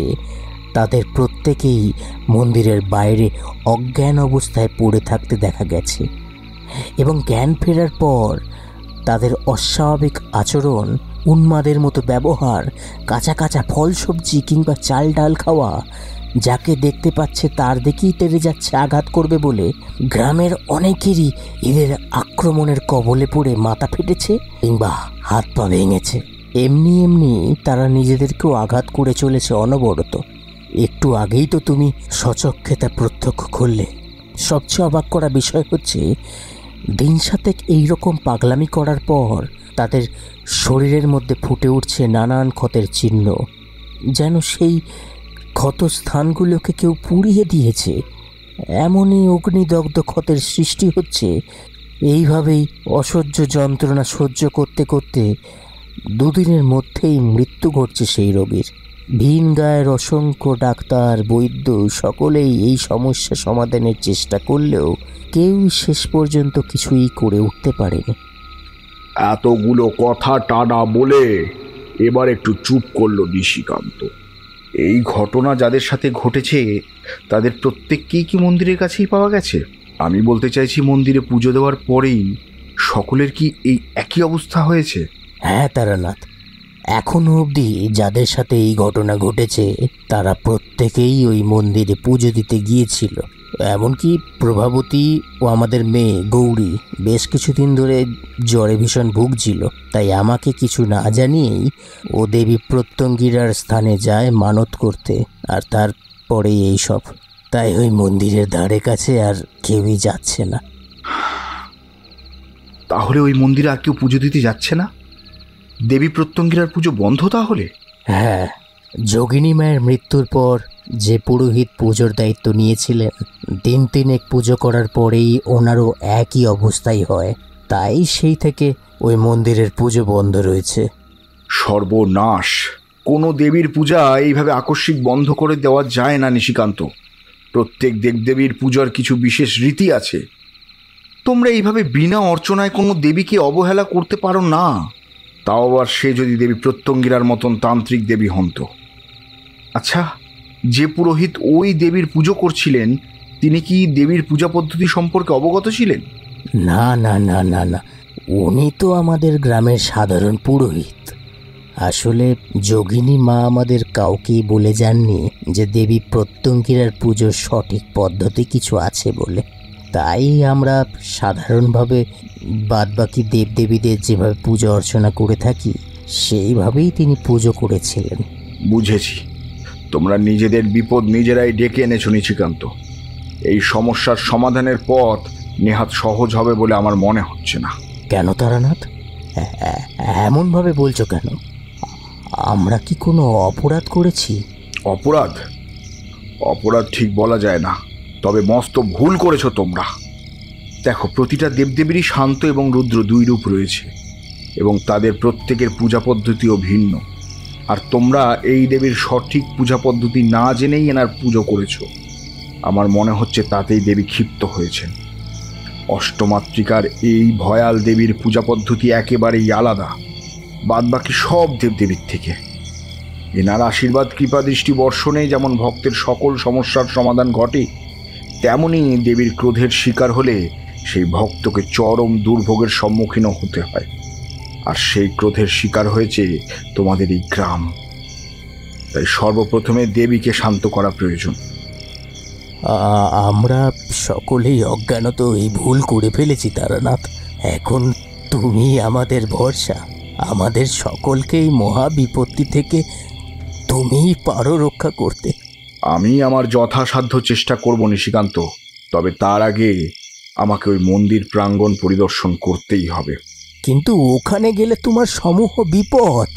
তাদের প্রত্যেকেই মন্দিরের বাইরে অজ্ঞান অবস্থায় পড়ে থাকতে দেখা গেছে এবং জ্ঞান ফেরার পর তাদের অস্বাভাবিক আচরণ, উন্মাদের মতো ব্যবহার, কাঁচা কাঁচা ফল সবজি কিংবা চাল ডাল খাওয়া, যাকে দেখতে পাচ্ছে তার দিকেই তেড়ে যাচ্ছে আঘাত করবে বলে গ্রামের অনেকেরই এদের আক্রমণের কবলে পড়ে মাথা ফেটেছে কিংবা হাত পা ভেঙেছে। এমনি এমনি তারা নিজেদেরকেও আঘাত করে চলেছে অনবরত। একটু আগেই তো তুমি স্বচক্ষে তা প্রত্যক্ষ করলে। সবচেয়ে অবাক করা বিষয় হচ্ছে, দিন 7 এইরকম পাগলামি করার পর তাদের শরীরের মধ্যে ফুটে উঠছে নানান ক্ষতের চিহ্ন, যেন সেই ক্ষত স্থানগুলোকে কেউ পুড়িয়ে দিয়েছে। এমনই অগ্নিদগ্ধ ক্ষতের সৃষ্টি হচ্ছে। এইভাবেই অসহ্য যন্ত্রণা সহ্য করতে করতে 2 দিনের মধ্যেই মৃত্যু ঘটছে সেই রোগীর। ভিন গায়ের অসংখ্য ডাক্তার বৈদ্য সকলেই এই সমস্যা সমাধানের চেষ্টা করলেও কেউ শেষ পর্যন্ত কিছুই করে উঠতে পারেনি। এতগুলো কথা টানা বলে এবার একটু চুপ করলো নিশিকান্ত। এই ঘটনা যাদের সাথে ঘটেছে তাদের প্রত্যেককেই কি মন্দিরের কাছেই পাওয়া গেছে? আমি বলতে চাইছি, মন্দিরে পুজো দেওয়ার পরেই সকলের কি এই একই অবস্থা হয়েছে? হ্যাঁ তারানাথ, এখনো অবধি যাদের সাথে এই ঘটনা ঘটেছে তারা প্রত্যেকেই ওই মন্দিরে পুজো দিতে গিয়েছিল। এমনকি প্রভাবতী ও আমাদের মেয়ে গৌরী বেশ কিছুদিন ধরে জ্বরে ভীষণ ভুগছিল। তাই আমাকে কিছু না জানিয়েই ও দেবী প্রত্যঙ্গিরার স্থানে যায় মানত করতে, আর তারপরেই এই সব। তাই ওই মন্দিরের ধারে কাছে আর কেউই যাচ্ছে না। তাহলে ওই মন্দিরে আর কেউ পুজো দিতে যাচ্ছে না? দেবী প্রত্যঙ্গিরার পুজো বন্ধ তাহলে? হ্যাঁ, যোগিনী মায়ের মৃত্যুর পর যে পুরোহিত পুজোর দায়িত্ব নিয়েছিলেন, দিন 3 পুজো করার পরেই ওনারও একই অবস্থাই হয়। তাই সেই থেকে ওই মন্দিরের পুজো বন্ধ রয়েছে। সর্বনাশ! কোনো দেবীর পূজা এইভাবে আকস্মিক বন্ধ করে দেওয়া যায় না নিশিকান্ত। প্রত্যেক দেবদেবীর পূজার কিছু বিশেষ রীতি আছে। তোমরা এইভাবে বিনা অর্চনায় কোনো দেবীকে অবহেলা করতে পারো না। তাও আবার সে যদি দেবী প্রত্যঙ্গিরার মতন তান্ত্রিক দেবী হন্ত। আচ্ছা, যে পুরোহিত ওই দেবীর পুজো করছিলেন তিনি কি দেবীর পূজা পদ্ধতি সম্পর্কে অবগত ছিলেন? না না না না না, উনি তো আমাদের গ্রামের সাধারণ পুরোহিত। আসলে যোগিনী মা আমাদের কাউকেই বলে যাননি যে দেবী প্রত্যঙ্গিরার পুজোর সঠিক পদ্ধতি কিছু আছে বলে। তাই আমরা সাধারণভাবে বাদবাকি দেবদেবীদের যেভাবে পূজা অর্চনা করে থাকি সেইভাবেই তিনি পুজো করেছিলেন। বুঝেছি, তোমরা নিজেদের বিপদ নিজেরাই ডেকে এনেছো নিশিকান্ত। এই সমস্যার সমাধানের পথ নেহাত সহজ হবে বলে আমার মনে হচ্ছে না। কেন তারানাথ, এমনভাবে বলছো কেন? আমরা কি কোনো অপরাধ করেছি? অপরাধ? অপরাধ ঠিক বলা যায় না, তবে মস্ত ভুল করেছো তোমরা। দেখো, প্রতিটা দেবদেবীরই শান্ত এবং রুদ্র 2 রূপ রয়েছে এবং তাদের প্রত্যেকের পূজা পদ্ধতিও ভিন্ন। আর তোমরা এই দেবীর সঠিক পূজা পদ্ধতি না জেনেই এনার পুজো করেছো। আমার মনে হচ্ছে তাতেই দেবী ক্ষিপ্ত হয়েছেন। অষ্টমাতৃকার এই ভয়াল দেবীর পূজা পদ্ধতি একেবারেই আলাদা বাদবাকি সব দেবদেবীর থেকে। এনার আশীর্বাদ কৃপা দৃষ্টি বর্ষণে যেমন ভক্তের সকল সমস্যার সমাধান ঘটে, তেমনি দেবীর ক্রোধের শিকার হলে সেই ভক্তকে চরম দুর্ভোগের সম্মুখীন হতে হয়। আর সেই ক্রোধের শিকার হয়েছে তোমাদের এই গ্রাম। তাই সর্বপ্রথমে দেবীকে শান্ত করা প্রয়োজন। আমরা সকলেই অজ্ঞানত এই ভুল করে ফেলেছি তারানাথ। এখন তুমি আমাদের ভরসা। আমাদের সকলকেই মহা বিপত্তি থেকে তুমিই পারো রক্ষা করতে। আমি আমার যথাসাধ্য চেষ্টা করব নিশিকান্ত, তবে তার আগে আমাকে ওই মন্দির প্রাঙ্গণ পরিদর্শন করতেই হবে। কিন্তু ওখানে গেলে তোমার সমূহ বিপদ।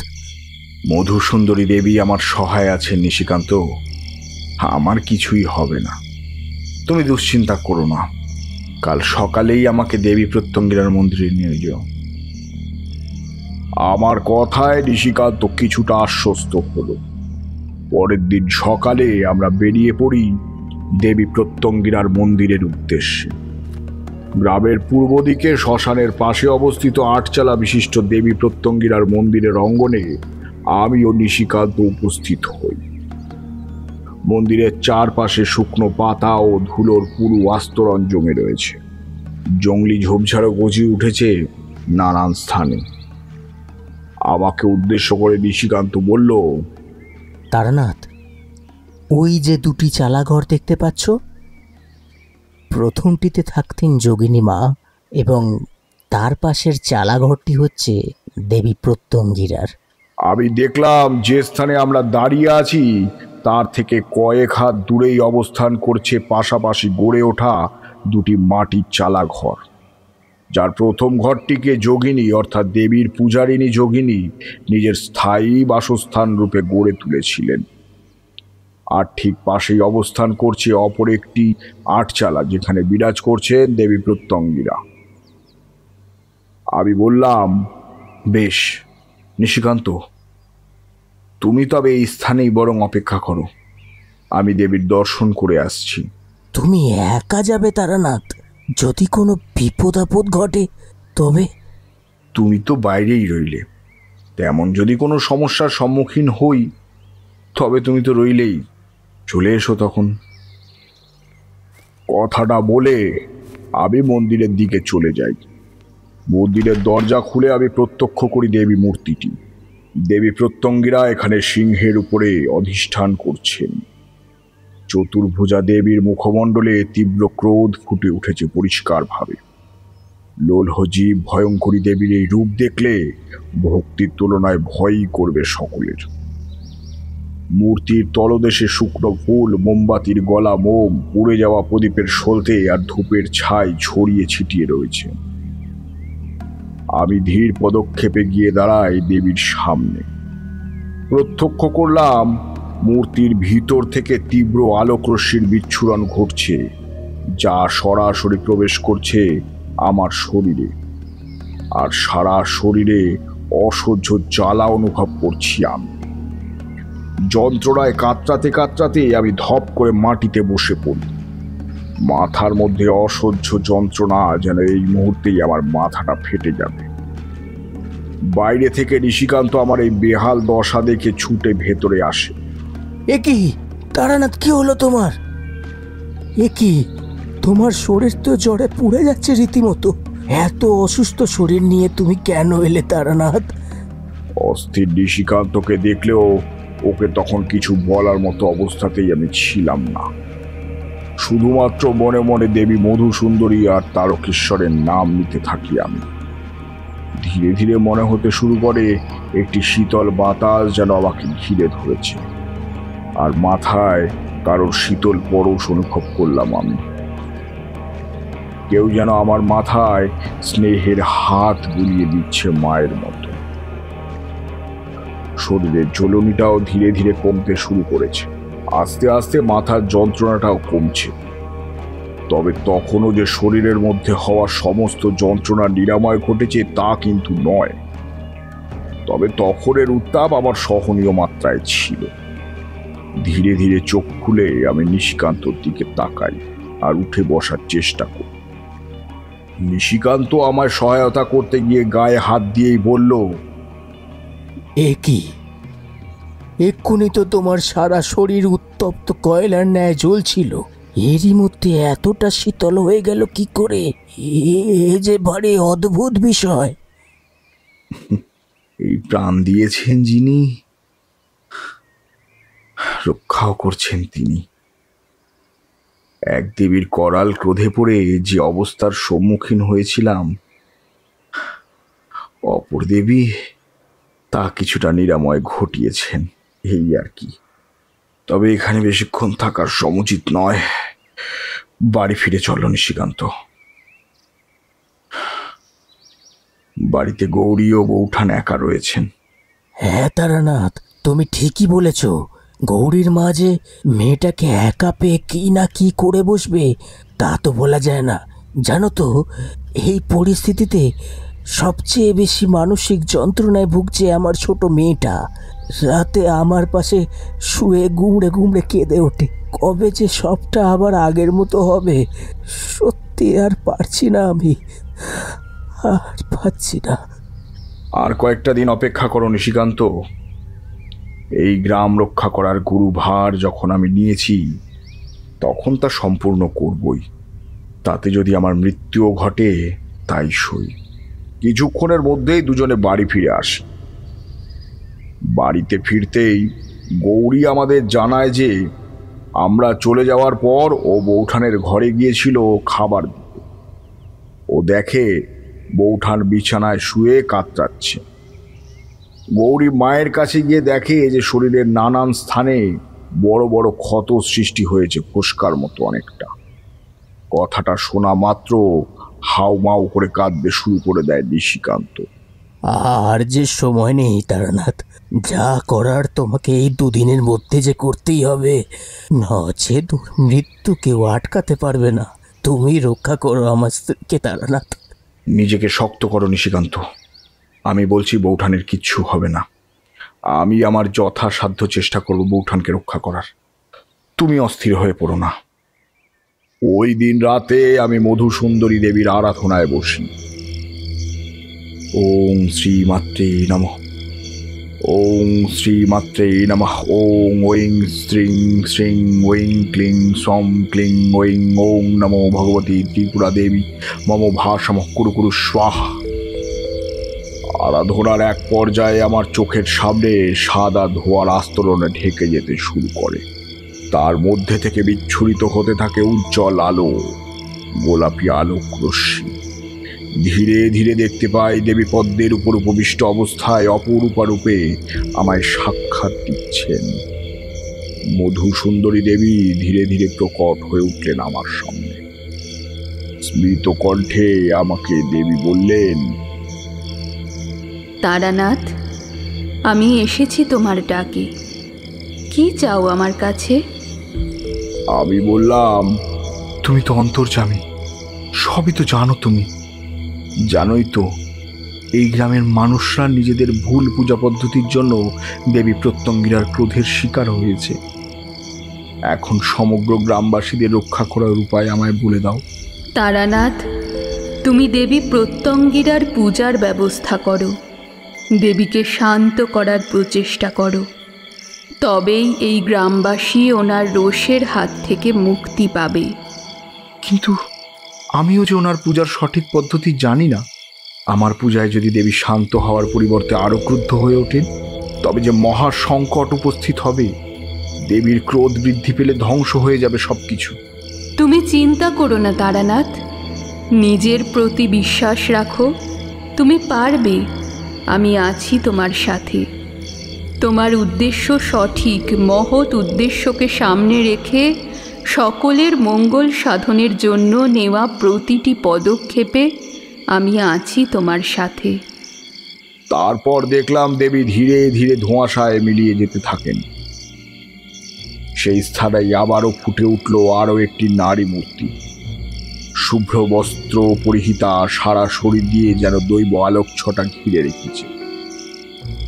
মধুসুন্দরী দেবী আমার সহায় আছেন নিশিকান্ত, আমার কিছুই হবে না। তুমি দুশ্চিন্তা করো না, কাল সকালেই আমাকে দেবী প্রত্যঙ্গিরার মন্দিরে নিয়ে যাও। আমার কথায় নিশিকান্ত কিছুটা আশ্বস্ত হলো। পরের দিন সকালে আমরা বেরিয়ে পড়ি দেবী প্রত্যঙ্গিরার মন্দিরের উদ্দেশ্যে। গ্রামের পূর্ব দিকে শ্মশানের পাশে অবস্থিত 8 চালা বিশিষ্ট দেবী প্রত্যঙ্গিরার মন্দিরের অঙ্গনে আমি ও নিশিকান্ত উপস্থিত হই। মন্দিরের চারপাশে শুকনো পাতা ও ধুলোর পুরু আস্তরণ জমে রয়েছে। জঙ্গলি ঝোপঝাড়ও গজিয়ে উঠেছে নানান স্থানে। আমাকে উদ্দেশ্য করে নিশিকান্ত বলল, তারানাথ, ওই যে 2টি চালাঘর দেখতে পাচ্ছ, প্রথমটিতে থাকতেন যোগিনী মা এবং তার পাশের চালাঘরটি হচ্ছে দেবী প্রত্যঙ্গিরার। আমি দেখলাম যে স্থানে আমরা দাঁড়িয়ে আছি তার থেকে কয়েক হাত দূরেই অবস্থান করছে পাশাপাশি গড়ে ওঠা 2টি মাটির চালাঘর, যার প্রথম ঘরটিকে যোগিনী অর্থাৎ দেবীর পূজারিণী যোগিনী নিজের স্থায়ী বাসস্থান রূপে গড়ে তুলেছিলেন। আর ঠিক পাশেই অবস্থান করছে অপর একটি 8 চালা, যেখানে বিরাজ করছেন দেবী প্রত্যঙ্গিরা। আমি বললাম, বেশ নিশিকান্ত, তুমি তবে এই স্থানেই বরং অপেক্ষা করো, আমি দেবীর দর্শন করে আসছি। তুমি একা যাবে তারানাথ? যদি কোনো বিপদ আপদ ঘটে তবে? তুমি তো বাইরেই রইলে, তেমন যদি কোনো সমস্যার সম্মুখীন হই তবে তুমি তো রইলেই, চলে এসো তখন। কথাটা বলে আমি মন্দিরের দিকে চলে যাই। মন্দিরের দরজা খুলে আমি প্রত্যক্ষ করি দেবী মূর্তিটি। দেবী প্রত্যঙ্গিরা এখানে সিংহের উপরে অধিষ্ঠান করছেন। চতুর্ভুজা দেবীর মুখমণ্ডলে তীব্র ক্রোধ ফুটে উঠেছে পরিষ্কারভাবে। লোলহজীব ভয়ঙ্করী দেবীর এই রূপ দেখলে ভক্তির তুলনায় ভয়ই করবে সকলের। মূর্তির তলদেশে শুকনো ফুল, মোমবাতির গলা মোম, পুড়ে যাওয়া প্রদীপের সলতে আর ধূপের ছাই ছড়িয়ে ছিটিয়ে রয়েছে। আমি ধীর পদক্ষেপে গিয়ে দাঁড়াই দেবীর সামনে। প্রত্যক্ষ করলাম মূর্তির ভিতর থেকে তীব্র আলোকরশ্মির বিচ্ছুরণ ঘটছে, যা সরাসরি প্রবেশ করছে আমার শরীরে। আর সারা শরীরে অসহ্য জ্বালা অনুভব করছি আমি। যন্ত্রণায় কাতরাতে কাতরাতে আমি ধপ করে মাটিতে বসে পড়ি। মাথার মধ্যে অসহ্য যন্ত্রণা, যেন এই মুহূর্তেই আমার মাথাটা ফেটে যাবে। বাইরে থেকে নিশিকান্ত আমার এই বেহাল দশা দেখে ছুটে ভেতরে আসে। এ কি তারানাথ, কি হলো তোমার? এ কি, তোমার শরীর তো জ্বরে পুড়ে যাচ্ছে রীতিমতো। এত অসুস্থ শরীর নিয়ে তুমি কেন এলে তারানাথ? অস্থির নিশিকান্তকে দেখলেও ওকে তখন কিছু বলার মতো অবস্থাতেই আমি ছিলাম না। শুধুমাত্র মনে মনে দেবী মধুসুন্দরী আর তারকেশ্বরের নাম নিতে থাকি আমি। ধীরে ধীরে মনে হতে শুরু করে একটি শীতল বাতাস যেন আমাকে ঘিরে ধরেছে, আর মাথায় কারোর শীতল পরশ অনুভব করলাম আমি। কেউ যেন আমার মাথায় স্নেহের হাত বুলিয়ে দিচ্ছে মায়ের মতো। শরীরের জ্বলনিটাও ধীরে ধীরে কমতে শুরু করেছে। আস্তে আস্তে মাথার যন্ত্রণাটাও কমছে। তবে তখনও যে শরীরের মধ্যে হওয়া সমস্ত যন্ত্রণা নিরাময় ঘটেছে তা কিন্তু নয়। তবে তখনের উত্তাপ আমার সহনীয় মাত্রায় ছিল। ধীরে ধীরে চোখ খুলে আমি নিশিকান্তর দিকে তাকাই আর উঠে বসার চেষ্টা করি। নিশিকান্ত আমায় সহায়তা করতে গিয়ে গায়ে হাত দিয়েই বলল, এ কি, এক্ষুনি তো তোমার সারা শরীর উত্তপ্ত কয়লার ন্যায় জ্বলছিল, এরই মধ্যে এতটা শীতল হয়ে গেল কি করে? এ যে ভারী অদ্ভুত বিষয়। এই প্রাণ দিয়েছেন যিনি, রক্ষাও করছেন তিনি। এক দেবীর করাল ক্রোধে পড়ে যে অবস্থার সম্মুখীন হয়েছিলাম, অপর দেবী তা কিছুটা নিরাময় ঘটিয়েছেন, এই আর কি। তবে এখানে বেশিক্ষণ থাকার সমুচিত নয়, বাড়ি ফিরে চলো নিশিকান্ত। বাড়িতে গৌরী ও বৌঠান একা রয়েছেন। হ্যাঁ তারানাথ, তুমি ঠিকই বলেছ। গৌরীর মা যে মেয়েটাকে একা পেয়ে কি না কি করে বসবে তা তো বলা যায় না। জানো তো, এই পরিস্থিতিতে সবচেয়ে বেশি মানসিক যন্ত্রণায় ভুগছে আমার ছোট মেয়েটা। রাতে আমার পাশে শুয়ে গুমড়ে গুমড়ে কেঁদে ওঠে। কবে যে সবটা আবার আগের মতো হবে, সত্যি আর পারছি না, আমি আর পারছি না। আর কয়েকটা দিন অপেক্ষা করো নিশিকান্ত। এই গ্রাম রক্ষা করার গুরুভার যখন আমি নিয়েছি, তখন তা সম্পূর্ণ করবই। তাতে যদি আমার মৃত্যুও ঘটে তাই সই। কিছুক্ষণের মধ্যেই দুজনে বাড়ি ফিরে আসি। বাড়িতে ফিরতেই গৌরী আমাদের জানায় যে আমরা চলে যাওয়ার পর ও বৌঠানের ঘরে গিয়েছিল খাবার দিতে। ও দেখে বৌঠান বিছানায় শুয়ে কাতরাচ্ছে। গৌরী মায়ের কাছে গিয়ে দেখে যে শরীরের নানান স্থানে বড় বড় ক্ষত সৃষ্টি হয়েছে, ফোস্কার মতো অনেকটা। কথাটা শোনা মাত্র হাউমাউ করে কাঁদতে শুরু করে দেয় নিশিকান্ত। আর যে সময় নেই তারানাথ, যা করার তোমাকে এই দুদিনের মধ্যে যে করতেই হবে, নচেত মৃত্যু কেউ আটকাতে পারবে না। তুমি রক্ষা করো আমার স্ত্রীকে তারানাথ। নিজেকে শক্ত করো নিশিকান্ত। আমি বলছি বৌঠানের কিচ্ছু হবে না। আমি আমার যথাসাধ্য চেষ্টা করব বৌঠানকে রক্ষা করার। তুমি অস্থির হয়ে পড়ো না। ওই দিন রাতে আমি মধুসুন্দরী দেবীর আরাধনায় বসি। ওং শ্রীমাত্রে নমঃ, ওং শ্রীমাত্রে নমঃ, ওং ঐং শ্রীং শ্রীং ঐং ক্লিং সম ক্লিং ঐং ওং নমো ভগবতী ত্রিপুরা দেবী মম ভাসমঃ কুরু কুরু স্বাহা। আরাধনার এক পর্যায়ে আমার চোখের সামনে সাদা ধোঁয়ার আস্তরণে ঢেকে যেতে শুরু করে। তার মধ্যে থেকে বিচ্ছুরিত হতে থাকে উজ্জ্বল আলো, গোলাপি আলোক রশ্মি। ধীরে ধীরে দেখতে পাই দেবী পদ্মের উপর উপবিষ্ট অবস্থায় অপরূপা রূপে আমায় সাক্ষাৎ দিচ্ছেন। মধুসুন্দরী দেবী ধীরে ধীরে প্রকট হয়ে উঠলেন আমার সামনে। স্মৃত কণ্ঠে আমাকে দেবী বললেন, তারানাথ, আমি এসেছি তোমার ডাকে। কি চাও আমার কাছে? আমি বললাম, তুমি তো অন্তর্যামী, সবই তো জানো। তুমি জানোই তো এই গ্রামের মানুষরা নিজেদের ভুল পূজা পদ্ধতির জন্য দেবী প্রত্যঙ্গিরার ক্রোধের শিকার হয়েছে। এখন সমগ্র গ্রামবাসীদের রক্ষা করার উপায় আমায় বলে দাও। তারানাথ, তুমি দেবী প্রত্যঙ্গিরার পূজার ব্যবস্থা করো, দেবীকে শান্ত করার প্রচেষ্টা করো। তবেই এই গ্রামবাসী ওনার রোষের হাত থেকে মুক্তি পাবে। কিন্তু আমিও যে ওনার পূজার সঠিক পদ্ধতি জানি না। আমার পূজায় যদি দেবী শান্ত হওয়ার পরিবর্তে আরো ক্রুদ্ধ হয়ে ওঠেন, তবে যে মহা সংকট উপস্থিত হবে। দেবীর ক্রোধ বৃদ্ধি পেলে ধ্বংস হয়ে যাবে সবকিছু। তুমি চিন্তা করো না তারানাথ, নিজের প্রতি বিশ্বাস রাখো, তুমি পারবে। আমি আছি তোমার সাথে। তোমার উদ্দেশ্য সঠিক, মহৎ উদ্দেশ্যকে সামনে রেখে সকলের মঙ্গল সাধনের জন্য নেওয়া প্রতিটি পদক্ষেপে আমি আছি তোমার সাথে। তারপর দেখলাম দেবী ধীরে ধীরে ধোঁয়াশায় মিলিয়ে যেতে থাকেন। সেই স্থানেই আবারও ফুটে উঠল আরও একটি নারী মূর্তি। শুভ্র বস্ত্র পরিহিতা, সারা শরীর দিয়ে যেন দৈব আলোক ছটা ঘিরে রেখেছে।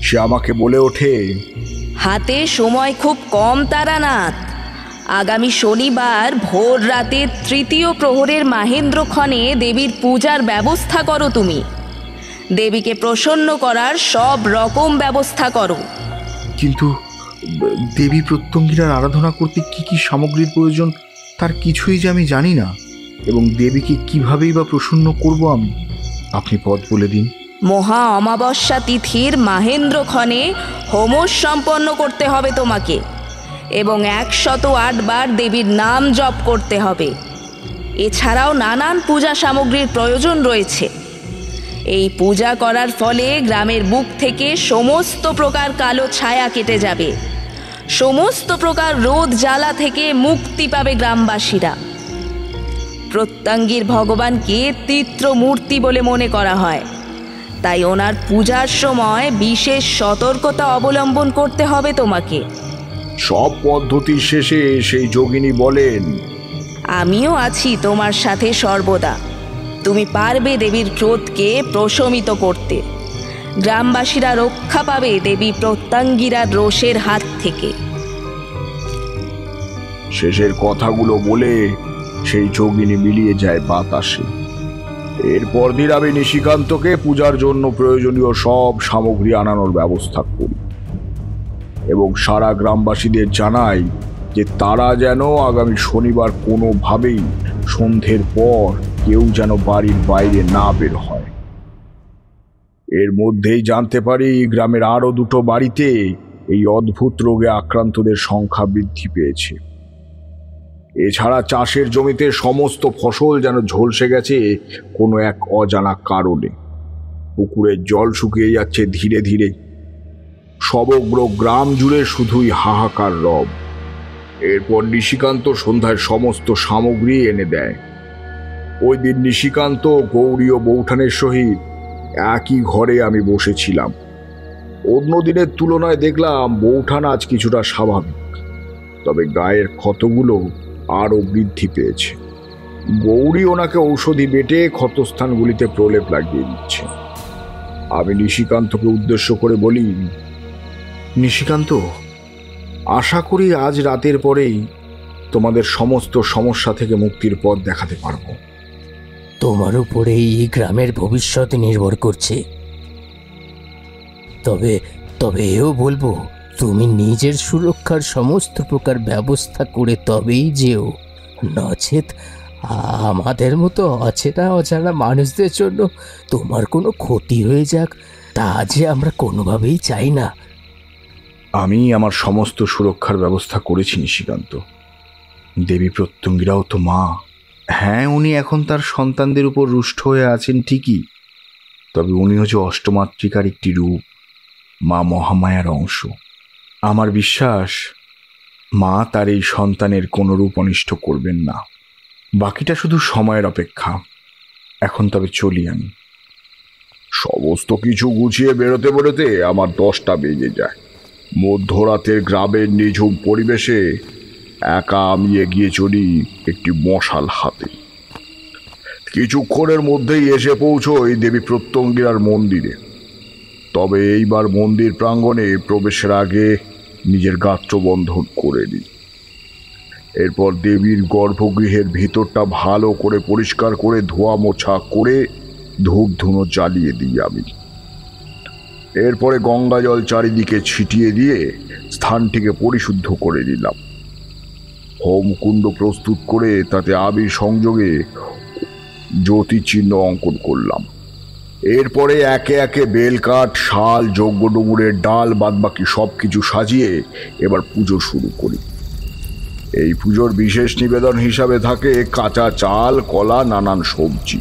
সে আমাকে বলে ওঠে, হাতে সময় খুব কম তারানাথ। আগামী শনিবার ভোর রাতে 3য় প্রহরের মাহেন্দ্রক্ষণে দেবীর পূজার ব্যবস্থা করো। তুমি দেবীকে প্রসন্ন করার সব রকম ব্যবস্থা করো। কিন্তু দেবী প্রত্যঙ্গিরার আরাধনা করতে কি কি সামগ্রীর প্রয়োজন তার কিছুই যে আমি জানি না, এবং দেবীকে কিভাবেই বা প্রসন্ন করব আমি। আপনি পথ বলে দিন। মহা অমাবস্যা তিথির মাহেন্দ্রক্ষণে হোম সম্পন্ন করতে হবে তোমাকে, এবং 108 বার দেবীর নাম জপ করতে হবে। এছাড়াও নানান পূজা সামগ্রীর প্রয়োজন রয়েছে। এই পূজা করার ফলে গ্রামের বুক থেকে সমস্ত প্রকার কালো ছায়া কেটে যাবে, সমস্ত প্রকার রোদ জ্বালা থেকে মুক্তি পাবে গ্রামবাসীরা। প্রত্যঙ্গীর ভগবানকে তীর্থমূর্তি বলে মনে করা হয়, তাই ওনার পূজার সময় বিশেষ সতর্কতা অবলম্বন করতে হবে তোমাকে। সব পদ্ধতির শেষে সেই যোগিনী বলেন, আমিও আছি তোমার সাথে সর্বদা। তুমি পারবে দেবীর ক্রোধকে প্রশমিত করতে। গ্রামবাসীরা রক্ষা পাবে দেবী প্রত্যঙ্গিরার রোষের হাত থেকে। শেষের কথাগুলো বলে সেই যোগিনী মিলিয়ে যায় বাতাসে। এরপর দিন আমি নিশিকান্তকে পূজার জন্য প্রয়োজনীয় সব সামগ্রী আনানোর ব্যবস্থা করি এবং সারা গ্রামবাসীদের জানাই যে তারা যেন আগামী শনিবার কোনোভাবেই সন্ধ্যের পর কেউ যেন বাড়ির বাইরে না বের হয়। এর মধ্যেই জানতে পারি গ্রামের আরো 2টো বাড়িতে এই অদ্ভুত রোগে আক্রান্তদের সংখ্যা বৃদ্ধি পেয়েছে। এছাড়া চাষের জমিতে সমস্ত ফসল যেন ঝলসে গেছে কোনো এক অজানা কারণে। পুকুরের জল শুকিয়ে যাচ্ছে ধীরে ধীরে। সমগ্র গ্রাম জুড়ে শুধুই হাহাকার রব। এরপর নিশিকান্ত সন্ধ্যায় সমস্ত সামগ্রী এনে দেয়। ওই দিন নিশিকান্ত, গৌরী ও বৌঠানের সহিত একই ঘরে আমি বসেছিলাম। অন্য দিনের তুলনায় দেখলাম বৌঠান আজ কিছুটা স্বাভাবিক, তবে গায়ের ক্ষতগুলো আরও বৃদ্ধি পেয়েছে। গৌরী ওনাকে ঔষধি বেটে ক্ষতস্থানগুলিতে প্রলেপ লাগিয়ে দিচ্ছে। আমি নিশিকান্তকে উদ্দেশ্য করে বলি, নিশিকান্ত, আশা করি আজ রাতের পরেই তোমাদের সমস্ত সমস্যা থেকে মুক্তির পথ দেখাতে পারবো। তোমার উপরে এই গ্রামের ভবিষ্যৎ নির্ভর করছে। তবে এও বলবো, তুমি নিজের সুরক্ষার সমস্ত প্রকার ব্যবস্থা করে তবেই যেও, নচেত আমাদের মতো অজানা মানুষদের জন্য তোমার কোনো ক্ষতি হয়ে যাক, তা যে আমরা কোনোভাবেই চাই না। আমি আমার সমস্ত সুরক্ষার ব্যবস্থা করেছি নিশিকান্ত। দেবী প্রত্যঙ্গিরাও তো মা। হ্যাঁ, উনি এখন তার সন্তানদের উপর রুষ্ট হয়ে আছেন ঠিকই, তবে উনিও যে অষ্টমাতৃকার একটি রূপ, মা মহামায়ার অংশ। আমার বিশ্বাস মা তার এই সন্তানের কোনো রূপ অনিষ্ট করবেন না। বাকিটা শুধু সময়ের অপেক্ষা। এখন তবে চলি আমি। সমস্ত কিছু গুছিয়ে বেরোতে বেরোতে আমার 10টা বেজে যায়। মধ্যরাতের গ্রামের নিঝুম পরিবেশে একা আমি এগিয়ে চলি একটি মশাল হাতে। কিছুক্ষণের মধ্যেই এসে পৌঁছই দেবী প্রত্যঙ্গিরার মন্দিরে। তবে এইবার মন্দির প্রাঙ্গণে প্রবেশের আগে নিজের গাত্রবন্ধন করে নিই। এরপর দেবীর গর্ভগৃহের ভিতরটা ভালো করে পরিষ্কার করে ধোয়া মোছা করে ধূপ ধুনো জ্বালিয়ে দিই আমি। এরপরে গঙ্গা জল চারিদিকে ছিটিয়ে দিয়ে স্থানটিকে পরিশুদ্ধ করে নিলাম। হোমকুণ্ড প্রস্তুত করে তাতে আবির সংযোগে জ্যোতিচিহ্ন অঙ্কন করলাম। এরপরে একে একে বেলকাঠ, শাল, যজ্ঞ ডুমুরের ডাল বাদবাকি সব কিছু সাজিয়ে এবার পুজো শুরু করি। এই পুজোর বিশেষ নিবেদন হিসাবে থাকে কাঁচা চাল, কলা, নানান সবজি।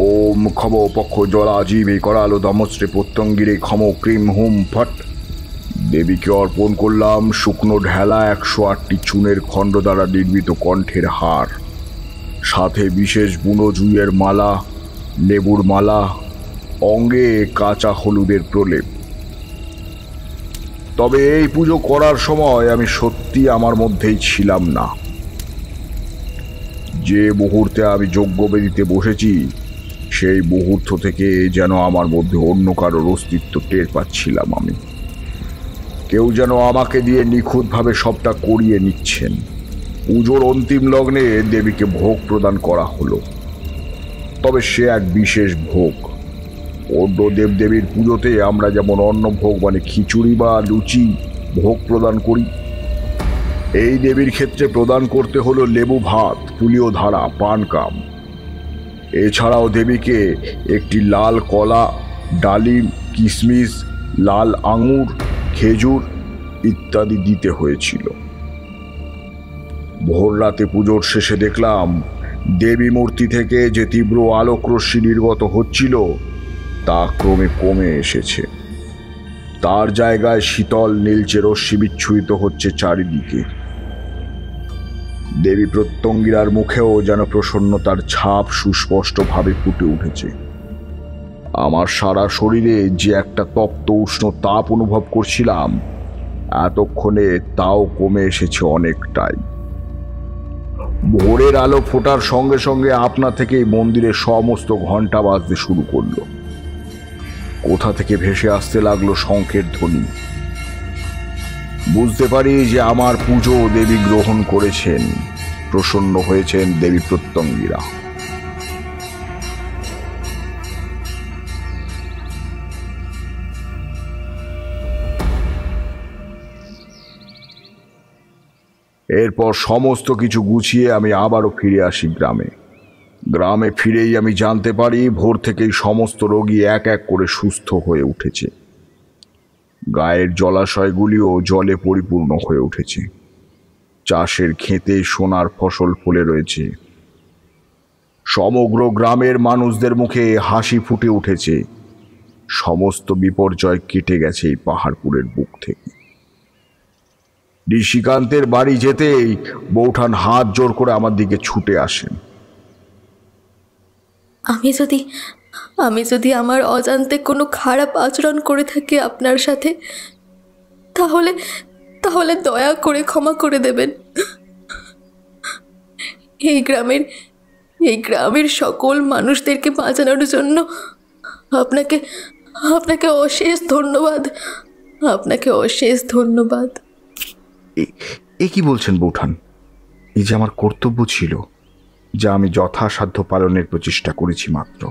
ওম খম পক্ষ জলা জীবে করালো দমশ্রে প্রত্যঙ্গিরে খম ক্রিম হুম ফট। দেবীকে অর্পণ করলাম শুকনো ঢেলা 108টি চুনের খণ্ড দ্বারা নির্মিত কণ্ঠের হার, সাথে বিশেষ বুনো জুঁইয়ের মালা, লেবুর মালা, অঙ্গে কাঁচা হলুদের প্রলেপ। তবে এই পুজো করার সময় আমি সত্যি আমার মধ্যেই ছিলাম না। যে মুহূর্তে আমি যজ্ঞবেদিতে বসেছি সেই মুহূর্ত থেকে যেন আমার মধ্যে অন্য কারোর অস্তিত্ব টের পাচ্ছিলাম আমি। কেউ যেন আমাকে দিয়ে নিখুঁতভাবে সবটা করিয়ে নিচ্ছেন। পুজোর অন্তিম লগ্নে দেবীকে ভোগ প্রদান করা হলো, তবে সে এক বিশেষ ভোগ। অন্য দেবদেবীর পুজোতে আমরা যেমন অন্নভোগ মানে খিচুড়ি বা লুচি ভোগ প্রদান করি, এই দেবীর ক্ষেত্রে প্রদান করতে হলো লেবু ভাত, পুলিও ধারা, পানকাম। এছাড়াও দেবীকে একটি লাল কলা, ডালিম, কিশমিশ, লাল আঙুর, খেজুর ইত্যাদি দিতে হয়েছিল। ভোর রাতে পুজোর শেষে দেখলাম দেবী মূর্তি থেকে যে তীব্র আলোকরশ্মি নির্গত হচ্ছিল তা ক্রমে কমে এসেছে। তার জায়গায় শীতল নীলচে রশ্মি বিচ্ছুরিত হচ্ছে চারিদিকে। দেবী প্রত্যঙ্গিরার মুখেও যেন প্রসন্নতার ছাপ সুস্পষ্টভাবে ফুটে উঠেছে। আমার সারা শরীরে যে একটা তপ্ত উষ্ণ তাপ অনুভব করছিলাম, এতক্ষণে তাও কমে এসেছে অনেকটাই। ভোরের আলো ফোটার সঙ্গে সঙ্গে আপনা থেকেই মন্দিরের সমস্ত ঘন্টা বাজতে শুরু করলো। কোথা থেকে ভেসে আসতে লাগলো শঙ্খের ধ্বনি। বুঝতে পারি যে আমার পুজো দেবী গ্রহণ করেছেন, প্রসন্ন হয়েছেন দেবী প্রত্যঙ্গিরা। এরপর সমস্ত কিছু গুছিয়ে আমি আবারও ফিরে আসি গ্রামে। গ্রামে ফিরেই আমি জানতে পারি ভোর থেকেই সমস্ত রোগী এক এক করে সুস্থ হয়ে উঠেছে। গায়ের জলাশয়গুলিও জলে পরিপূর্ণ হয়ে উঠেছে। চাষের ক্ষেতে সোনার ফসল ফলে রয়েছে। সমগ্র গ্রামের মানুষদের মুখে হাসি ফুটে উঠেছে। সমস্ত বিপর্যয় কেটে গেছে এই পাহাড়পুরের বুক থেকে। ঋষিকান্তের বাড়ি যেতেই বৌঠান হাত জোর করে আমার দিকে ছুটে আসেন। আমি যদি আমার অজান্তে কোনো খারাপ আচরণ করে থাকি আপনার সাথে, তাহলে দয়া করে ক্ষমা করে দেবেন। এই গ্রামের সকল মানুষদেরকে বাঁচানোর জন্য আপনাকে অশেষ ধন্যবাদ। আপনাকে অশেষ ধন্যবাদ। এ কি বলছেন বৌঠান? এই যে আমার কর্তব্য ছিল, যা আমি যথাসাধ্য পালনের প্রচেষ্টা করেছি মাত্র।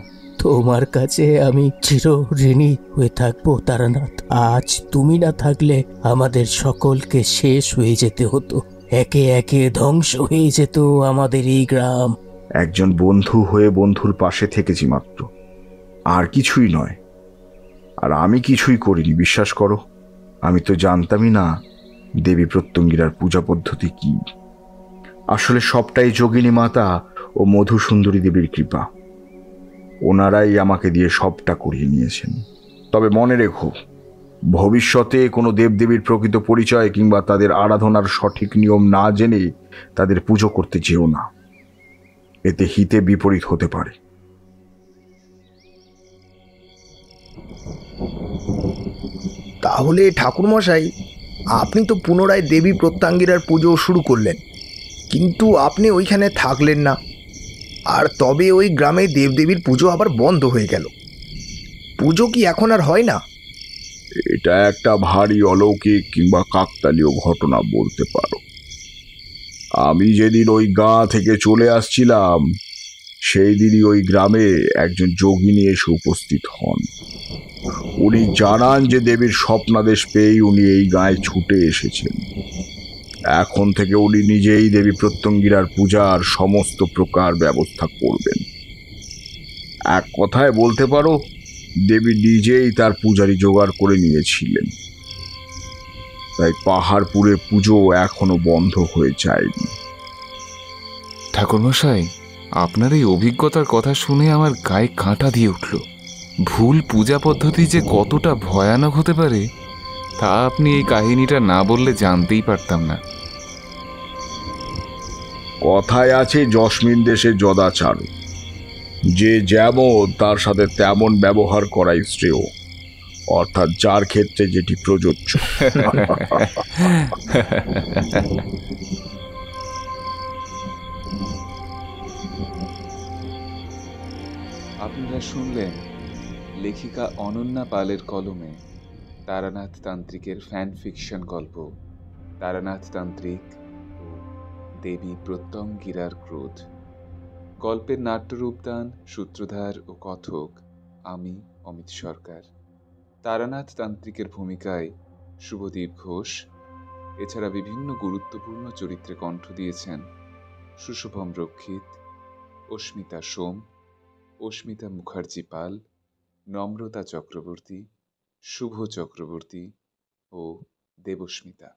তোমার কাছে আমি চিরঋণী হয়ে থাকবো তারানাথ। আজ তুমি না থাকলে আমাদের সকলকে শেষ হয়ে যেতে হতো। একে একে ধ্বংস হয়ে যেত আমাদের এই গ্রাম। একজন বন্ধু হয়ে বন্ধুর পাশে থেকেছি মাত্র, আর কিছুই নয়। আর আমি কিছুই করিনি, বিশ্বাস করো। আমি তো জানতামই না দেবী প্রত্যঙ্গিরার পূজা পদ্ধতি কি। আসলে সবটাই যোগিনী মাতা ও মধুসুন্দরী দেবীর কৃপা। ওনারাই আমাকে দিয়ে সবটা করিয়ে নিয়েছেন। তবে মনে রেখো, ভবিষ্যতে কোনো দেবদেবীর প্রকৃত পরিচয় কিংবা তাদের আরাধনার সঠিক নিয়ম না জেনে তাদের পুজো করতে যেও না। এতে হিতে বিপরীত হতে পারে। তাহলে ঠাকুরমশাই, আপনি তো পুনরায় দেবী প্রত্যঙ্গিরার পুজো শুরু করলেন, কিন্তু আপনি ওইখানে থাকলেন না। আর তবে ওই গ্রামে দেবদেবীর পুজো আবার বন্ধ হয়ে গেল। পুজো কি এখন আর হয় না? এটা একটা ভারী অলৌকিক কিংবা কাকতালীয় ঘটনা বলতে পারো। আমি যেদিন ওই গাঁ থেকে চলে আসছিলাম, সেই দিনই ওই গ্রামে একজন যোগিনী এসে উপস্থিত হন। উনি জানান যে দেবীর স্বপ্নাদেশ পেয়েই উনি এই গাঁয়ে ছুটে এসেছেন। এখন থেকে উনি নিজেই দেবী প্রত্যঙ্গিরার পূজার সমস্ত প্রকার ব্যবস্থা করবেন। এক কথায় বলতে পারো, দেবী নিজেই তার পূজারী জোগাড় করে নিয়েছিলেন। তাই পাহাড়পুরে পুজো এখনো বন্ধ হয়ে যায়নি। ঠাকুরমশাই, আপনার এই অভিজ্ঞতার কথা শুনে আমার গায়ে কাঁটা দিয়ে উঠল। ভুল পূজা পদ্ধতি যে কতটা ভয়ানক হতে পারে তা আপনি এই কাহিনীটা না বললে জানতেই পারতাম না। কথায় আছে, জসমিন দেশে যদাচার। যে যেমন তার সাথে তেমন ব্যবহার করাই শ্রেয়, অর্থাৎ যার ক্ষেত্রে যেটি প্রযোজ্য। আপনারা শুনলেন লেখিকা অনন্যা পালের কলমে তারানাথ তান্ত্রিকের ফ্যান ফিকশন গল্প তারানাথ তান্ত্রিক ও দেবী প্রত্যঙ্গিরার ক্রোধ। গল্পের নাট্যরূপদান, সূত্রধার ও কথক আমি অমিত সরকার, তারানাথ তান্ত্রিকের ভূমিকায় শুভদীপ ঘোষ। এছাড়া বিভিন্ন গুরুত্বপূর্ণ চরিত্রে কণ্ঠ দিয়েছেন সুশুভম রক্ষিত, অস্মিতা সোম, অস্মিতা মুখার্জি পাল, নম্রতা চক্রবর্তী, শুভ চক্রবর্তী ও দেবস্মিতা।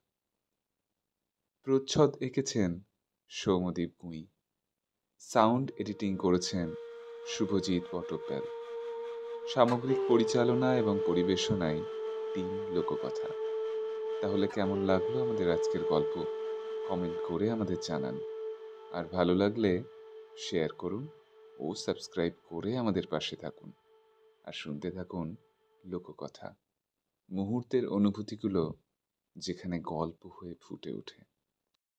প্রচ্ছদ এঁকেছেন সৌমদীপ গুঁই। সাউন্ড এডিটিং করেছেন শুভজিৎ পটকদার। সামগ্রিক পরিচালনা এবং পরিবেশনায় টিম লোককথা। তাহলে কেমন লাগলো আমাদের আজকের গল্প কমেন্ট করে আমাদের জানান। আর ভালো লাগলে শেয়ার করুন ও সাবস্ক্রাইব করে আমাদের পাশে থাকুন। আর শুনতে থাকুন লোককথা, মুহূর্তের অনুভূতিগুলো যেখানে গল্প হয়ে ফুটে ওঠে।